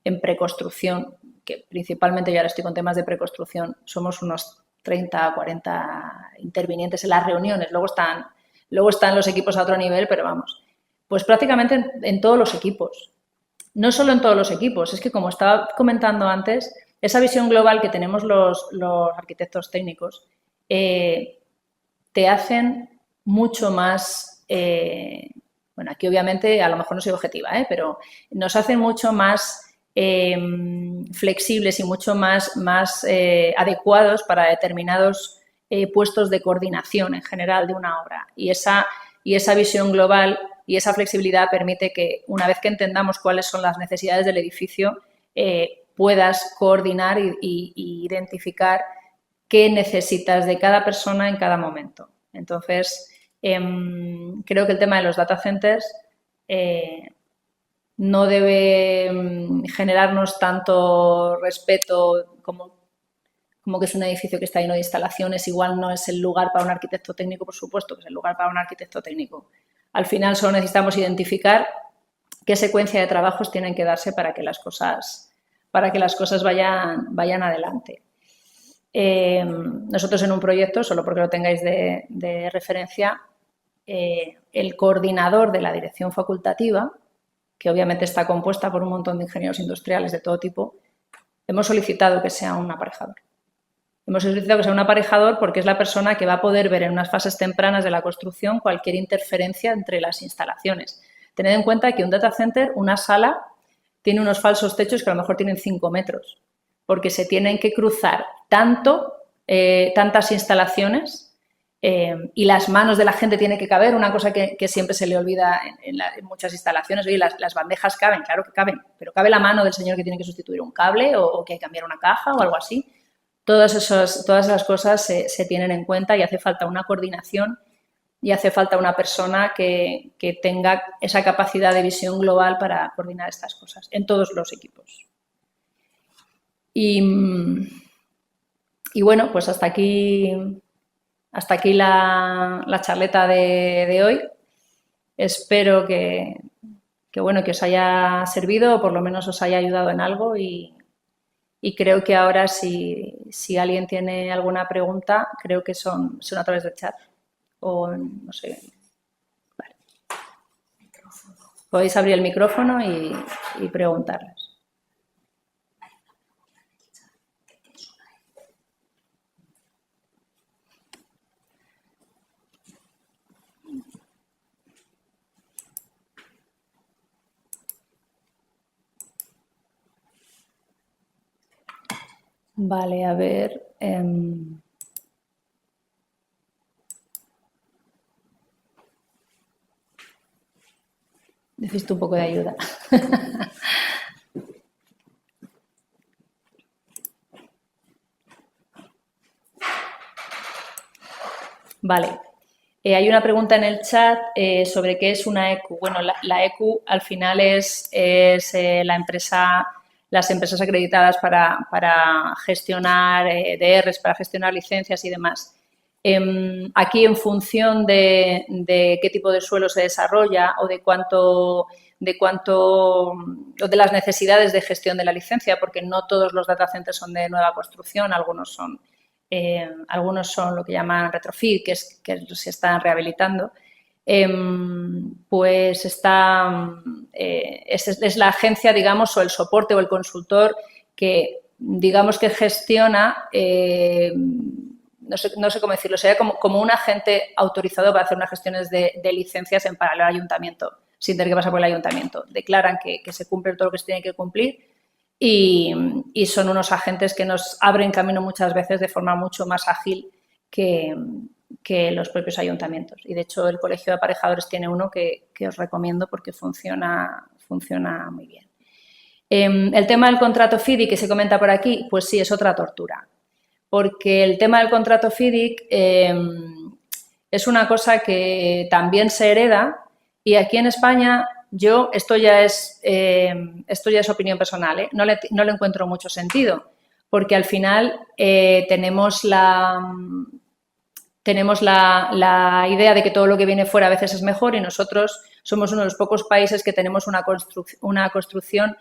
[SPEAKER 1] en preconstrucción, que principalmente yo ahora estoy con temas de preconstrucción, somos unos 30 o 40 intervinientes en las reuniones, luego están los equipos a otro nivel, pero vamos, pues prácticamente en todos los equipos. No solo en todos los equipos, es que como estaba comentando antes, esa visión global que tenemos los arquitectos técnicos te hacen mucho más, bueno, aquí obviamente a lo mejor no soy objetiva, pero nos hacen mucho más flexibles y mucho más adecuados para determinados puestos de coordinación en general de una obra. Y esa visión global y esa flexibilidad permite que, una vez que entendamos cuáles son las necesidades del edificio, puedas coordinar y identificar qué necesitas de cada persona en cada momento. Entonces, creo que el tema de los data centers no debe generarnos tanto respeto como que es un edificio que está lleno de instalaciones. Igual no es el lugar para un arquitecto técnico, por supuesto que es el lugar para un arquitecto técnico. Al final solo necesitamos identificar qué secuencia de trabajos tienen que darse para que las cosas vayan adelante. Nosotros en un proyecto, solo porque lo tengáis de referencia, el coordinador de la dirección facultativa, que obviamente está compuesta por un montón de ingenieros industriales de todo tipo, hemos solicitado que sea un aparejador. Hemos solicitado que sea un aparejador porque es la persona que va a poder ver en unas fases tempranas de la construcción cualquier interferencia entre las instalaciones. Tened en cuenta que un data center, una sala, tiene unos falsos techos que a lo mejor tienen 5 metros, porque se tienen que cruzar tantas instalaciones y las manos de la gente tienen que caber. Una cosa que siempre se le olvida en muchas instalaciones: oye, las bandejas caben, claro que caben, pero ¿cabe la mano del señor que tiene que sustituir un cable o que hay que cambiar una caja o algo así? Todas esas cosas se tienen en cuenta y hace falta una coordinación y hace falta una persona que tenga esa capacidad de visión global para coordinar estas cosas en todos los equipos. Y bueno, pues hasta aquí la charleta de hoy. Espero que os haya servido o por lo menos os haya ayudado en algo y creo que ahora si alguien tiene alguna pregunta, creo que son a través del chat o no sé. Vale. Podéis abrir el micrófono y preguntarles. Vale, a ver. Necesito un poco de ayuda. Vale. Hay una pregunta en el chat sobre qué es una ECU. Bueno, la ECU al final es la empresa las empresas acreditadas para gestionar DRs, para gestionar licencias y demás. Aquí, en función de qué tipo de suelo se desarrolla o de las necesidades de gestión de la licencia, porque no todos los data centers son de nueva construcción, algunos son lo que llaman retrofit, que se están rehabilitando. Pues es la agencia, digamos, o el soporte o el consultor que, digamos, que gestiona, no sé cómo decirlo, sería como un agente autorizado para hacer unas gestiones de licencias en paralelo al ayuntamiento, sin tener que pasar por el ayuntamiento. Declaran que se cumple todo lo que se tiene que cumplir y son unos agentes que nos abren camino muchas veces de forma mucho más ágil que los propios ayuntamientos. Y, de hecho, el Colegio de Aparejadores tiene uno que os recomiendo porque funciona muy bien. El tema del contrato FIDIC que se comenta por aquí, pues sí, es otra tortura. Porque el tema del contrato FIDIC es una cosa que también se hereda y aquí en España esto ya es opinión personal, no le encuentro mucho sentido, porque al final tenemos la idea de que todo lo que viene fuera a veces es mejor y nosotros somos uno de los pocos países que tenemos una construcción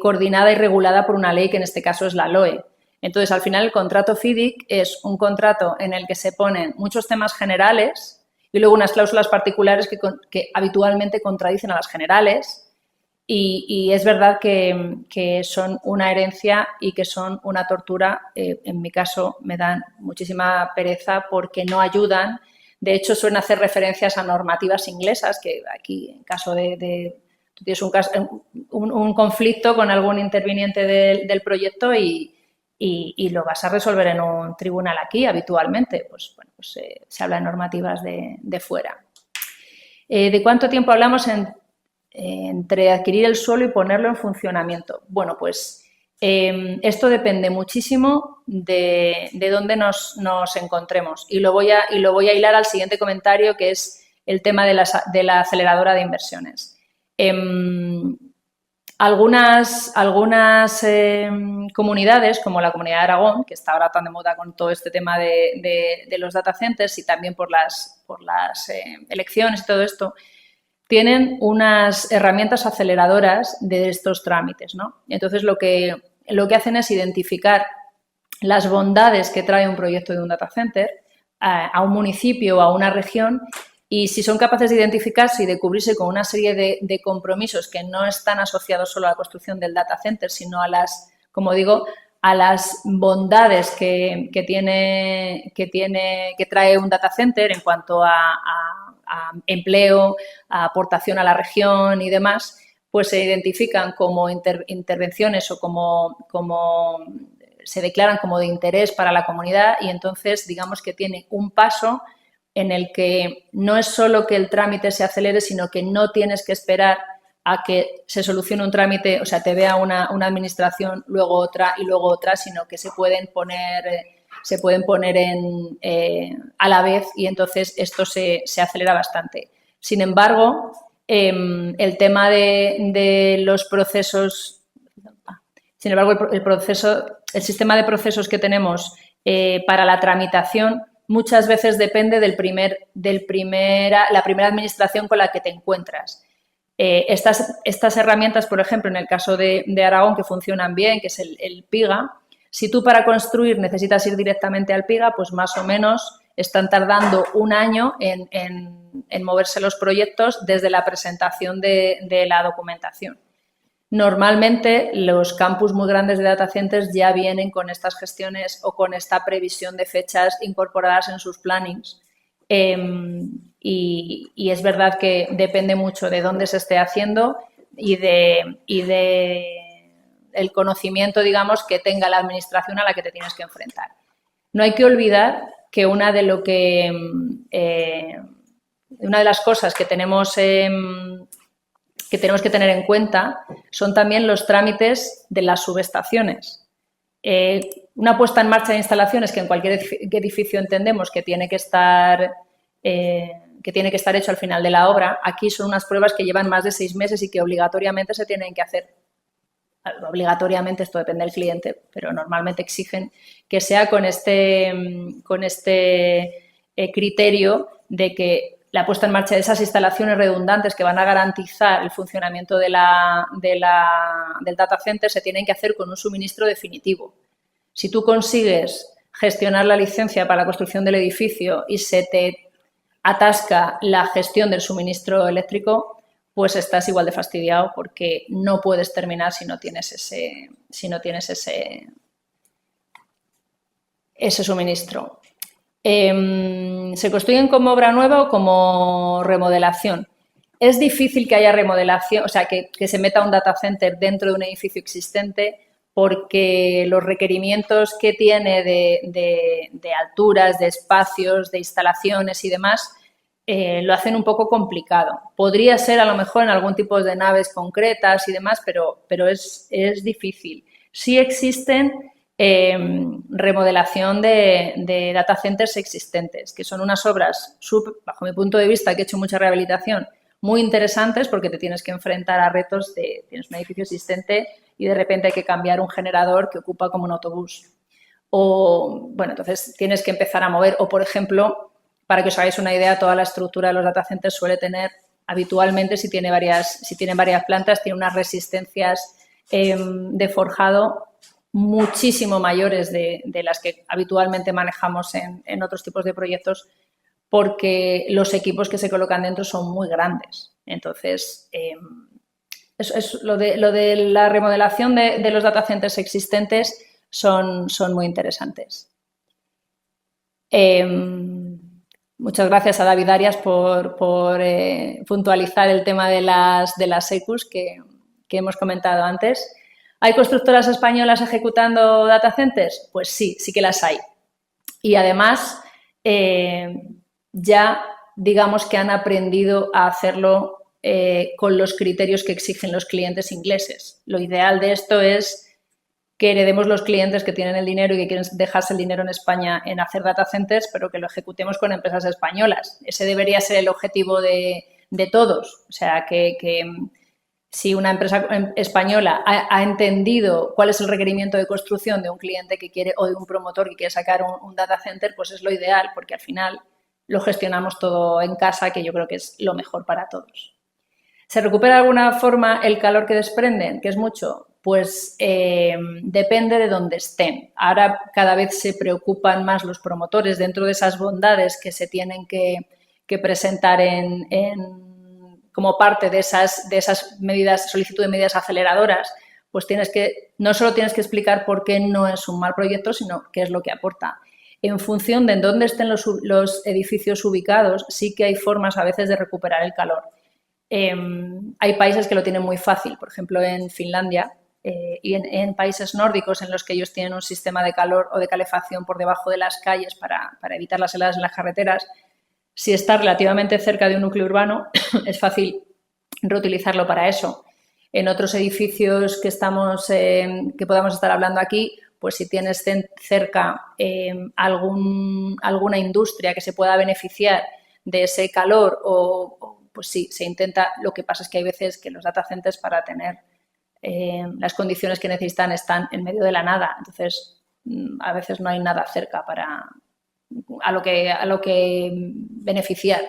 [SPEAKER 1] coordinada y regulada por una ley, que en este caso es la LOE. Entonces, al final, el contrato FIDIC es un contrato en el que se ponen muchos temas generales y luego unas cláusulas particulares que habitualmente contradicen a las generales. Y es verdad que son una herencia y que son una tortura. En mi caso, me dan muchísima pereza porque no ayudan. De hecho, suelen hacer referencias a normativas inglesas, que aquí, en caso tú tienes un conflicto con algún interviniente del proyecto y lo vas a resolver en un tribunal aquí habitualmente. Pues se habla de normativas de fuera. ¿De cuánto tiempo hablamos entre adquirir el suelo y ponerlo en funcionamiento? Bueno, pues esto depende muchísimo de dónde nos encontremos. Y lo voy a hilar al siguiente comentario, que es el tema de la aceleradora de inversiones. Algunas comunidades, como la Comunidad de Aragón, que está ahora tan de moda con todo este tema de los data centers y también por las elecciones y todo esto, tienen unas herramientas aceleradoras de estos trámites, ¿no? Entonces, lo que hacen es identificar las bondades que trae un proyecto de un data center a un municipio o a una región. Y si son capaces de identificarse y de cubrirse con una serie de compromisos que no están asociados solo a la construcción del data center, sino a las bondades que trae un data center en cuanto a empleo, a aportación a la región y demás, pues se identifican como intervenciones o como se declaran como de interés para la comunidad y entonces digamos que tiene un paso en el que no es solo que el trámite se acelere, sino que no tienes que esperar a que se solucione un trámite, o sea, te vea una administración, luego otra y luego otra, sino que se pueden poner a la vez y entonces esto se acelera bastante. Sin embargo, el tema de los procesos, el sistema de procesos que tenemos para la tramitación muchas veces depende la primera administración con la que te encuentras. Estas herramientas, por ejemplo, en el caso de Aragón, que funcionan bien, que es el PIGA, si tú para construir necesitas ir directamente al PIGA, pues más o menos están tardando un año en moverse los proyectos desde la presentación de la documentación. Normalmente, los campus muy grandes de data centers ya vienen con estas gestiones o con esta previsión de fechas incorporadas en sus plannings. Y es verdad que depende mucho de dónde se esté haciendo y de el conocimiento, digamos, que tenga la administración a la que te tienes que enfrentar. No hay que olvidar que una de las cosas que tenemos que tener en cuenta son también los trámites de las subestaciones. Una puesta en marcha de instalaciones que en cualquier edificio entendemos que tiene que estar hecho al final de la obra, aquí son unas pruebas que llevan más de 6 meses y que obligatoriamente se tienen que hacer. obligatoriamente, esto depende del cliente, pero normalmente exigen que sea con este criterio de que la puesta en marcha de esas instalaciones redundantes que van a garantizar el funcionamiento del data center se tienen que hacer con un suministro definitivo. Si tú consigues gestionar la licencia para la construcción del edificio y se te atasca la gestión del suministro eléctrico, pues estás igual de fastidiado porque no puedes terminar si no tienes ese suministro. ¿Se construyen como obra nueva o como remodelación? Es difícil que haya remodelación, o sea, que se meta un data center dentro de un edificio existente porque los requerimientos que tiene de alturas, de espacios, de instalaciones y demás, lo hacen un poco complicado. Podría ser a lo mejor en algún tipo de naves concretas y demás, pero es difícil. Sí existen remodelación de data centers existentes, que son unas obras, bajo mi punto de vista, que he hecho mucha rehabilitación, muy interesantes porque te tienes que enfrentar a retos de, tienes un edificio existente y de repente hay que cambiar un generador que ocupa como un autobús. O, bueno, entonces tienes que empezar a mover. O, por ejemplo, para que os hagáis una idea, toda la estructura de los data centers suele tener, habitualmente, si tienen varias plantas, tiene unas resistencias de forjado muchísimo mayores de las que habitualmente manejamos en otros tipos de proyectos, porque los equipos que se colocan dentro son muy grandes. Entonces, lo de la remodelación de los data centers existentes son muy interesantes. Muchas gracias a David Arias por puntualizar el tema de las ECUs que hemos comentado antes. ¿Hay constructoras españolas ejecutando data centers? Pues sí que las hay. Y además, ya digamos que han aprendido a hacerlo con los criterios que exigen los clientes ingleses. Lo ideal de esto es que heredemos los clientes que tienen el dinero y que quieren dejarse el dinero en España en hacer data centers, pero que lo ejecutemos con empresas españolas. Ese debería ser el objetivo de todos. O sea, que si una empresa española ha entendido cuál es el requerimiento de construcción de un cliente que quiere o de un promotor que quiere sacar un data center, pues es lo ideal, porque al final lo gestionamos todo en casa, que yo creo que es lo mejor para todos. ¿Se recupera de alguna forma el calor que desprenden? Que es mucho. Pues depende de dónde estén. Ahora cada vez se preocupan más los promotores dentro de esas bondades que se tienen que presentar como parte de esas medidas, solicitud de medidas aceleradoras, pues no solo tienes que explicar por qué no es un mal proyecto, sino qué es lo que aporta. En función de en dónde estén los edificios ubicados, sí que hay formas a veces de recuperar el calor. Hay países que lo tienen muy fácil, por ejemplo en Finlandia y en países nórdicos en los que ellos tienen un sistema de calor o de calefacción por debajo de las calles para evitar las heladas en las carreteras. Si está relativamente cerca de un núcleo urbano, es fácil reutilizarlo para eso. En otros edificios que podamos estar hablando aquí, pues si tienes cerca alguna industria que se pueda beneficiar de ese calor, pues sí, se intenta. Lo que pasa es que hay veces que los data centers, para tener las condiciones que necesitan, están en medio de la nada. Entonces, a veces no hay nada cerca a lo que beneficiar.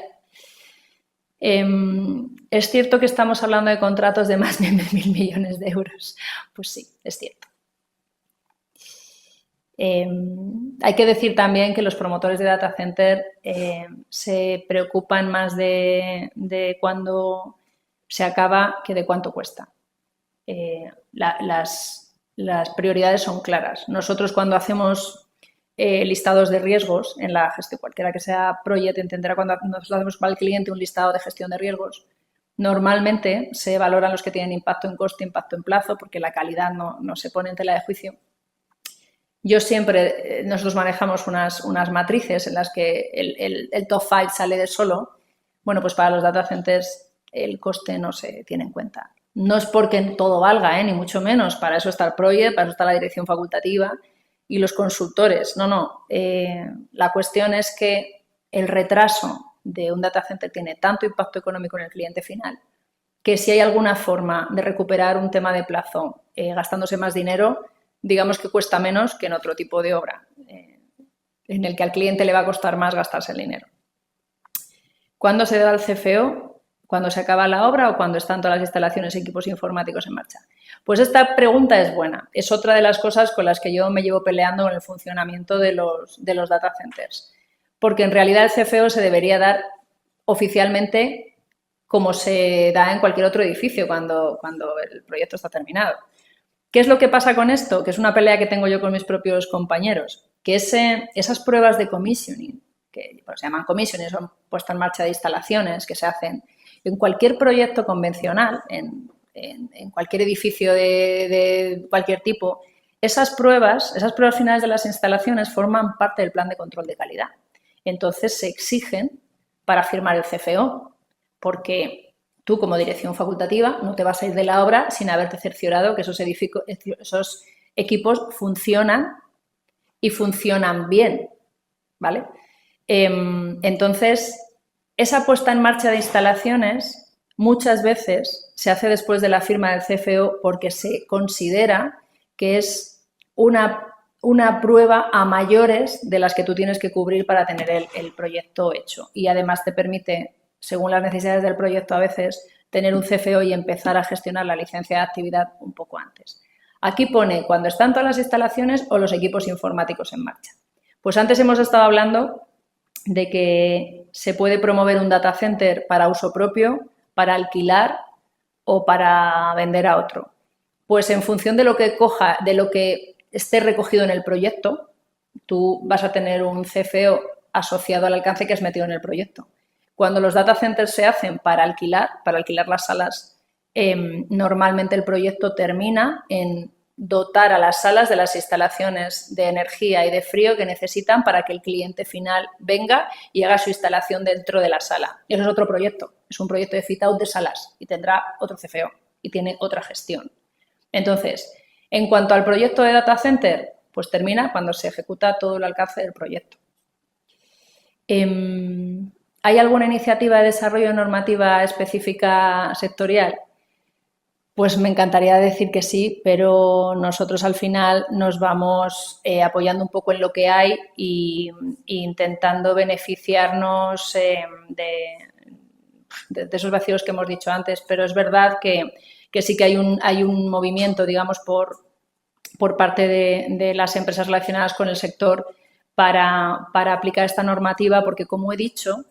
[SPEAKER 1] ¿Es cierto que estamos hablando de contratos de más de 1.000 millones de euros? Pues sí, es cierto. Hay que decir también que los promotores de data center se preocupan más de cuándo se acaba que de cuánto cuesta. Las prioridades son claras. Nosotros, cuando hacemos listados de riesgos en la gestión, cualquiera que sea project, entenderá cuando nosotros hacemos para el cliente un listado de gestión de riesgos, normalmente se valoran los que tienen impacto en coste, impacto en plazo, porque la calidad no se pone en tela de juicio. Nosotros manejamos unas matrices en las que el top 5 sale de solo. Bueno, pues para los data centers el coste no se tiene en cuenta. No es porque todo valga, ni mucho menos. Para eso está el project, para eso está la dirección facultativa y los consultores. No. La cuestión es que el retraso de un data center tiene tanto impacto económico en el cliente final que si hay alguna forma de recuperar un tema de plazo gastándose más dinero, digamos que cuesta menos que en otro tipo de obra, en el que al cliente le va a costar más gastarse el dinero. ¿Cuándo se da el CFO? ¿Cuándo se acaba la obra o cuando están todas las instalaciones y equipos informáticos en marcha? Pues esta pregunta es buena. Es otra de las cosas con las que yo me llevo peleando en el funcionamiento de los data centers. Porque en realidad el CFO se debería dar oficialmente como se da en cualquier otro edificio cuando el proyecto está terminado. ¿Qué es lo que pasa con esto? Que es una pelea que tengo yo con mis propios compañeros. Que esas pruebas de commissioning, que se llaman commissioning, son puesta en marcha de instalaciones que se hacen en cualquier proyecto convencional, en cualquier edificio de cualquier tipo, esas pruebas finales de las instalaciones forman parte del plan de control de calidad. Entonces, se exigen para firmar el CFO, porque tú, como dirección facultativa, no te vas a ir de la obra sin haberte cerciorado que esos equipos funcionan y funcionan bien, ¿vale? Entonces, esa puesta en marcha de instalaciones muchas veces se hace después de la firma del CFO porque se considera que es una prueba a mayores de las que tú tienes que cubrir para tener el proyecto hecho. Y además te permite, según las necesidades del proyecto a veces, tener un CFO y empezar a gestionar la licencia de actividad un poco antes. Aquí pone cuando están todas las instalaciones o los equipos informáticos en marcha. Pues antes hemos estado hablando de que se puede promover un data center para uso propio, para alquilar o para vender a otro. Pues en función de lo que esté recogido en el proyecto, tú vas a tener un CFO asociado al alcance que has metido en el proyecto. Cuando los data centers se hacen para alquilar las salas, normalmente el proyecto termina en dotar a las salas de las instalaciones de energía y de frío que necesitan para que el cliente final venga y haga su instalación dentro de la sala. Y eso es otro proyecto, es un proyecto de fit-out de salas y tendrá otro CFO y tiene otra gestión. Entonces, en cuanto al proyecto de data center, pues termina cuando se ejecuta todo el alcance del proyecto. ¿Hay alguna iniciativa de desarrollo normativa específica sectorial? Pues me encantaría decir que sí, pero nosotros al final nos vamos apoyando un poco en lo que hay e intentando beneficiarnos de esos vacíos que hemos dicho antes. Pero es verdad que sí que hay un movimiento, digamos, por parte de las empresas relacionadas con el sector para aplicar esta normativa, porque, como he dicho,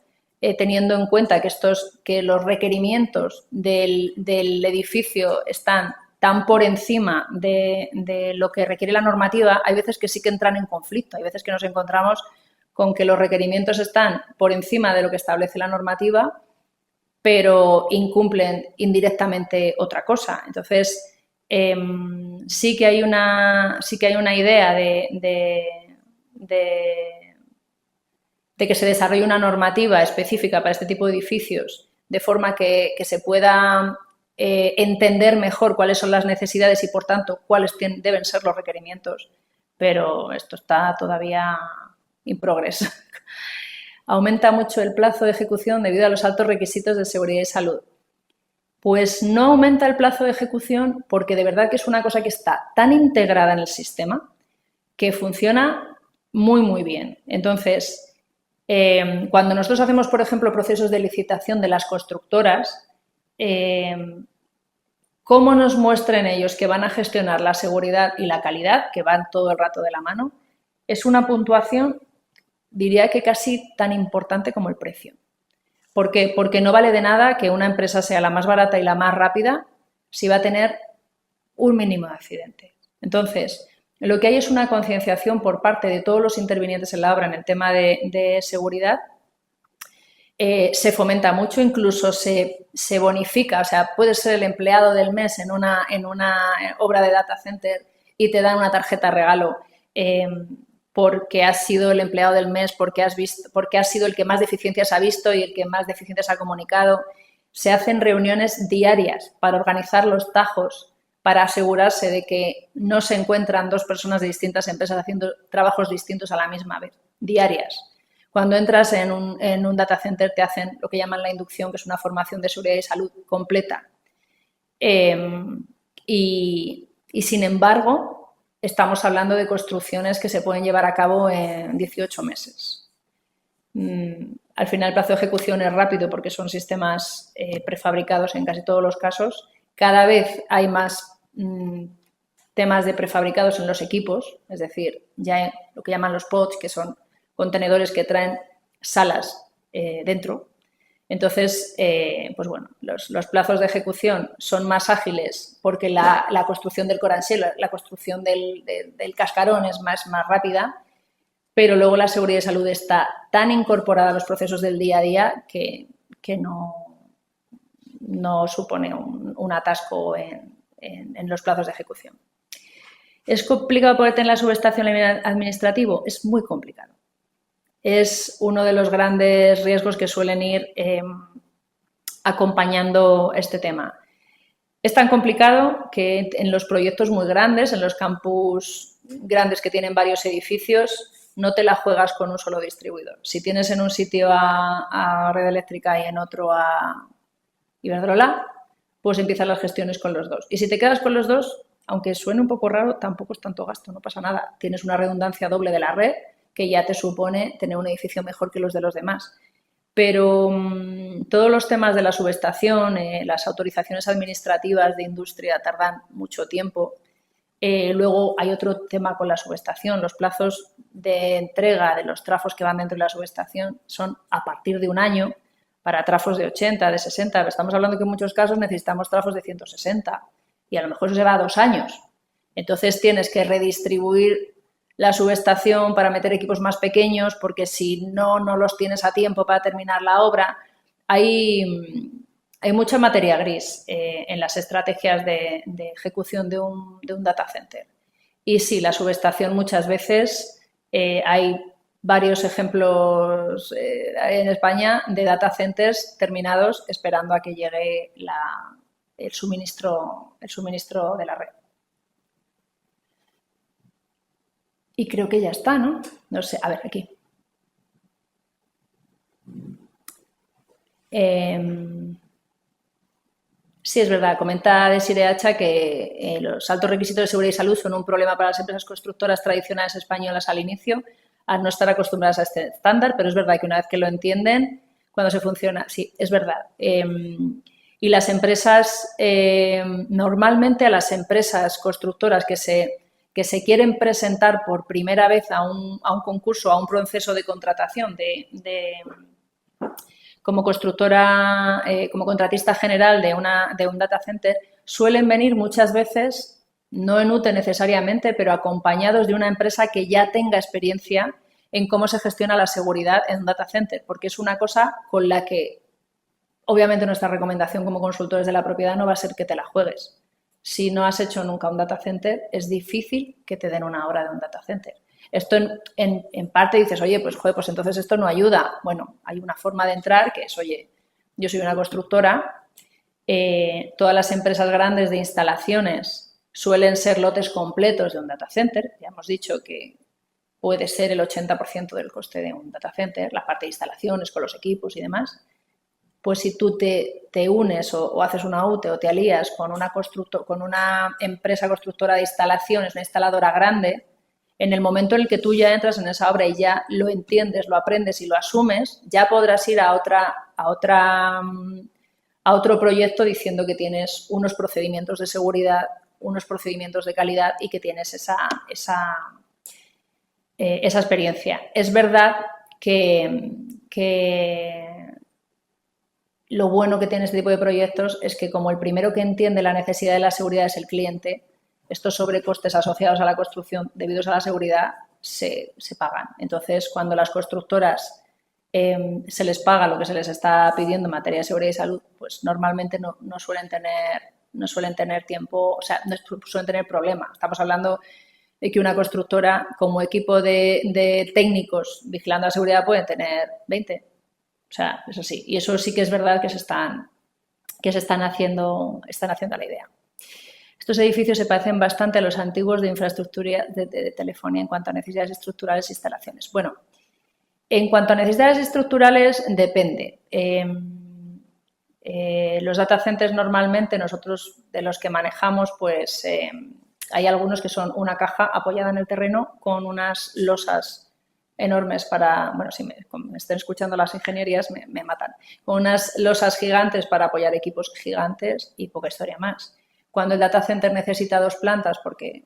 [SPEAKER 1] teniendo en cuenta que los requerimientos del edificio están tan por encima de lo que requiere la normativa, hay veces que sí que entran en conflicto. Hay veces que nos encontramos con que los requerimientos están por encima de lo que establece la normativa, pero incumplen indirectamente otra cosa. Entonces, sí que hay una idea de que se desarrolle una normativa específica para este tipo de edificios, de forma que se pueda entender mejor cuáles son las necesidades y, por tanto, cuáles deben ser los requerimientos. Pero esto está todavía in progress. Aumenta mucho el plazo de ejecución debido a los altos requisitos de seguridad y salud. Pues no aumenta el plazo de ejecución porque de verdad que es una cosa que está tan integrada en el sistema que funciona muy, muy bien. Entonces, cuando nosotros hacemos, por ejemplo, procesos de licitación de las constructoras, cómo nos muestren ellos que van a gestionar la seguridad y la calidad, que van todo el rato de la mano, es una puntuación, diría que casi tan importante como el precio. ¿Por qué? Porque no vale de nada que una empresa sea la más barata y la más rápida si va a tener un mínimo de accidente. Entonces, lo que hay es una concienciación por parte de todos los intervinientes en la obra en el tema de seguridad. Se fomenta mucho, incluso se bonifica, o sea, puedes ser el empleado del mes en una obra de data center y te dan una tarjeta regalo porque has sido el empleado del mes, porque has sido el que más deficiencias ha visto y el que más deficiencias ha comunicado. Se hacen reuniones diarias para organizar los tajos, para asegurarse de que no se encuentran dos personas de distintas empresas haciendo trabajos distintos a la misma vez, diarias. Cuando entras en un data center te hacen lo que llaman la inducción, que es una formación de seguridad y salud completa. Y sin embargo, estamos hablando de construcciones que se pueden llevar a cabo en 18 meses. Al final el plazo de ejecución es rápido porque son sistemas prefabricados en casi todos los casos. Cada vez hay más temas de prefabricados en los equipos, es decir, ya lo que llaman los pods, que son contenedores que traen salas dentro. Entonces, pues bueno, los plazos de ejecución son más ágiles porque la construcción del core and shell, la construcción del cascarón es más rápida, pero luego la seguridad y salud está tan incorporada a los procesos del día a día que no supone un atasco en los plazos de ejecución. ¿Es complicado poder tener la subestación a nivel administrativo? Es muy complicado. Es uno de los grandes riesgos que suelen ir acompañando este tema. Es tan complicado que en los proyectos muy grandes, en los campus grandes que tienen varios edificios, no te la juegas con un solo distribuidor. Si tienes en un sitio a Red Eléctrica y en otro a Iberdrola, pues empiezan las gestiones con los dos. Y si te quedas con los dos, aunque suene un poco raro, tampoco es tanto gasto, no pasa nada. Tienes una redundancia doble de la red que ya te supone tener un edificio mejor que los de los demás. Pero todos los temas de la subestación, las autorizaciones administrativas de industria tardan mucho tiempo. Luego hay otro tema con la subestación. Los plazos de entrega de los trafos que van dentro de la subestación son a partir de un año para trafos de 80, de 60. Estamos hablando que en muchos casos necesitamos trafos de 160 y a lo mejor eso se va a 2 años. Entonces tienes que redistribuir la subestación para meter equipos más pequeños porque si no los tienes a tiempo para terminar la obra. Hay mucha materia gris en las estrategias de ejecución de un data center. Y sí, la subestación muchas veces hay varios ejemplos en España de data centers terminados esperando a que llegue el suministro de la red. Y creo que ya está, ¿no? No sé, a ver, aquí. Sí, es verdad. Comenta Desiree Hacha que los altos requisitos de seguridad y salud son un problema para las empresas constructoras tradicionales españolas al inicio, al no estar acostumbradas a este estándar, pero es verdad que una vez que lo entienden, cuando se funciona, sí, es verdad. Y las empresas, normalmente a las empresas constructoras que se quieren presentar por primera vez a un concurso, a un proceso de contratación como constructora, como contratista general de un data center, suelen venir muchas veces, no en UTE necesariamente, pero acompañados de una empresa que ya tenga experiencia en cómo se gestiona la seguridad en un data center, porque es una cosa con la que, obviamente, nuestra recomendación como consultores de la propiedad no va a ser que te la juegues. Si no has hecho nunca un data center, es difícil que te den una hora de un data center. Esto en parte dices, oye, pues joder, pues entonces esto no ayuda. Bueno, hay una forma de entrar que es, oye, yo soy una constructora, todas las empresas grandes de instalaciones suelen ser lotes completos de un data center. Ya hemos dicho que puede ser el 80% del coste de un data center, la parte de instalaciones con los equipos y demás. Pues si tú te unes o haces una UTE o te alías con una empresa constructora de instalaciones, una instaladora grande, en el momento en el que tú ya entras en esa obra y ya lo entiendes, lo aprendes y lo asumes, ya podrás ir a otro proyecto diciendo que tienes unos procedimientos de seguridad, unos procedimientos de calidad y que tienes esa experiencia. Es verdad que lo bueno que tiene este tipo de proyectos es que como el primero que entiende la necesidad de la seguridad es el cliente, estos sobrecostes asociados a la construcción debidos a la seguridad se pagan. Entonces, cuando las constructoras se les paga lo que se les está pidiendo en materia de seguridad y salud, pues normalmente no suelen tener tiempo, o sea, no suelen tener problemas. Estamos hablando de que una constructora como equipo de técnicos vigilando la seguridad pueden tener 20. O sea, es así. Y eso sí que es verdad que se están haciendo a la idea. Estos edificios se parecen bastante a los antiguos de infraestructura de telefonía en cuanto a necesidades estructurales e instalaciones. Bueno, en cuanto a necesidades estructurales, depende. Los data centers normalmente nosotros de los que manejamos, pues hay algunos que son una caja apoyada en el terreno con unas losas enormes para, bueno, si me estén escuchando las ingenierías me matan, con unas losas gigantes para apoyar equipos gigantes y poca historia más. Cuando el data center necesita 2 plantas, porque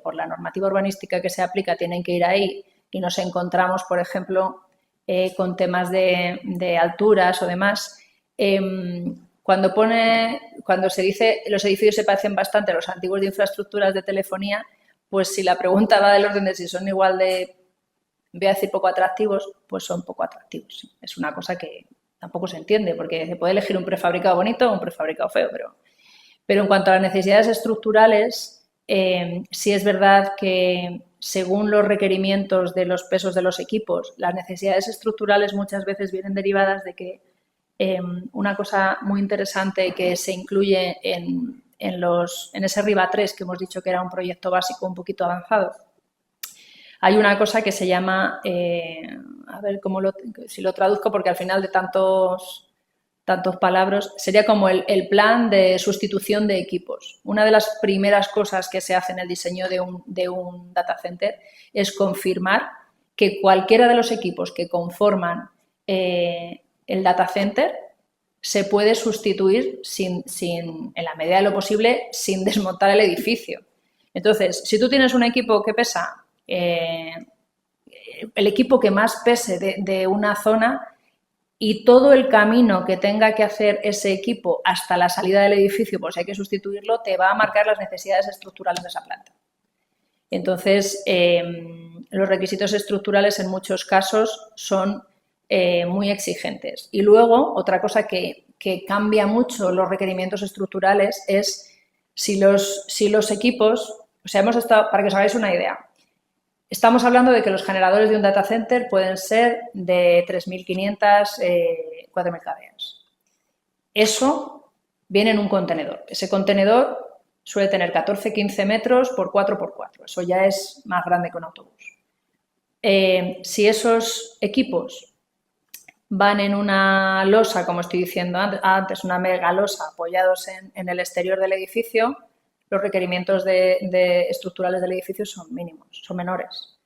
[SPEAKER 1] por la normativa urbanística que se aplica tienen que ir ahí y nos encontramos, por ejemplo, con temas de alturas o demás, cuando se dice los edificios se parecen bastante a los antiguos de infraestructuras de telefonía, pues si la pregunta va del orden de si son igual de, voy a decir poco atractivos, pues son poco atractivos. Sí. Es una cosa que tampoco se entiende, porque se puede elegir un prefabricado bonito o un prefabricado feo, pero en cuanto a las necesidades estructurales, sí es verdad que según los requerimientos de los pesos de los equipos, las necesidades estructurales muchas veces vienen derivadas de que una cosa muy interesante que se incluye en ese RIBA 3, que hemos dicho que era un proyecto básico un poquito avanzado, hay una cosa que se llama, a ver si lo traduzco, porque al final de tantos palabras, sería como el plan de sustitución de equipos. Una de las primeras cosas que se hace en el diseño de un data center es confirmar que cualquiera de los equipos que conforman el data center se puede sustituir en la medida de lo posible, sin desmontar el edificio. Entonces, si tú tienes un equipo que pesa, el equipo que más pese de una zona, y todo el camino que tenga que hacer ese equipo hasta la salida del edificio, por si hay que sustituirlo, te va a marcar las necesidades estructurales de esa planta. Entonces, los requisitos estructurales en muchos casos son muy exigentes. Y luego, otra cosa que cambia mucho los requerimientos estructurales es si los equipos, o sea, para que os hagáis una idea, estamos hablando de que los generadores de un data center pueden ser de 3.500, 4.000 kVA. Eso viene en un contenedor. Ese contenedor suele tener 14-15 metros por 4x4. Eso ya es más grande que un autobús. Si esos equipos van en una losa, como estoy diciendo antes, una mega losa apoyados en el exterior del edificio, los requerimientos estructurales del edificio son mínimos, son menores.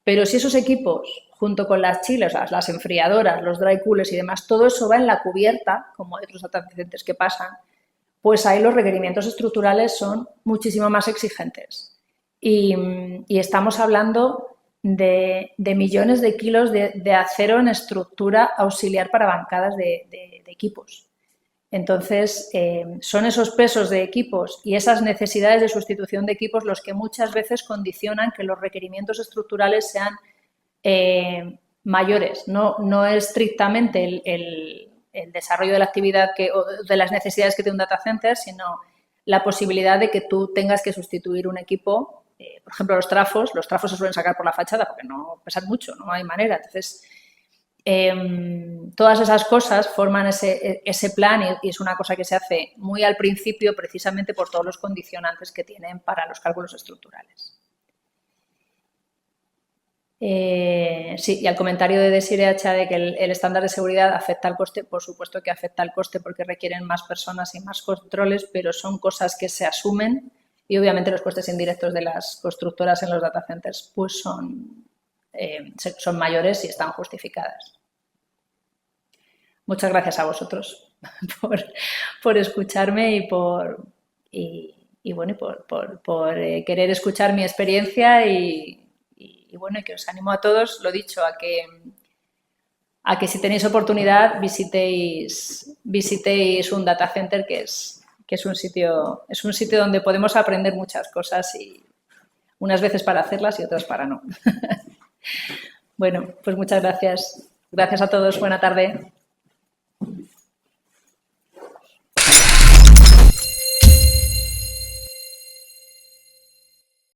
[SPEAKER 1] Pero si esos equipos, junto con las chiles, las enfriadoras, los dry coolers y demás, todo eso va en la cubierta, como hay otros data centers que pasan, pues ahí los requerimientos estructurales son muchísimo más exigentes. Y estamos hablando de millones de kilos de acero en estructura auxiliar para bancadas de equipos. Entonces, son esos pesos de equipos y esas necesidades de sustitución de equipos los que muchas veces condicionan que los requerimientos estructurales sean mayores. No es estrictamente el desarrollo de la actividad o de las necesidades que tiene un data center, sino la posibilidad de que tú tengas que sustituir un equipo. Por ejemplo, los trafos se suelen sacar por la fachada porque no pesan mucho, no hay manera. Entonces, todas esas cosas forman ese plan y es una cosa que se hace muy al principio precisamente por todos los condicionantes que tienen para los cálculos estructurales. Sí, y al comentario de Desiree Hacha de que el estándar de seguridad afecta al coste, por supuesto que afecta al coste porque requieren más personas y más controles, pero son cosas que se asumen y obviamente los costes indirectos de las constructoras en los data centers pues son mayores y están justificadas. Muchas gracias a vosotros por escucharme y por querer escuchar mi experiencia y que os animo a todos, lo dicho, a que si tenéis oportunidad visitéis un data center que es un sitio donde podemos aprender muchas cosas y unas veces para hacerlas y otras para no. Bueno, pues muchas gracias. Gracias a todos. Buena tarde.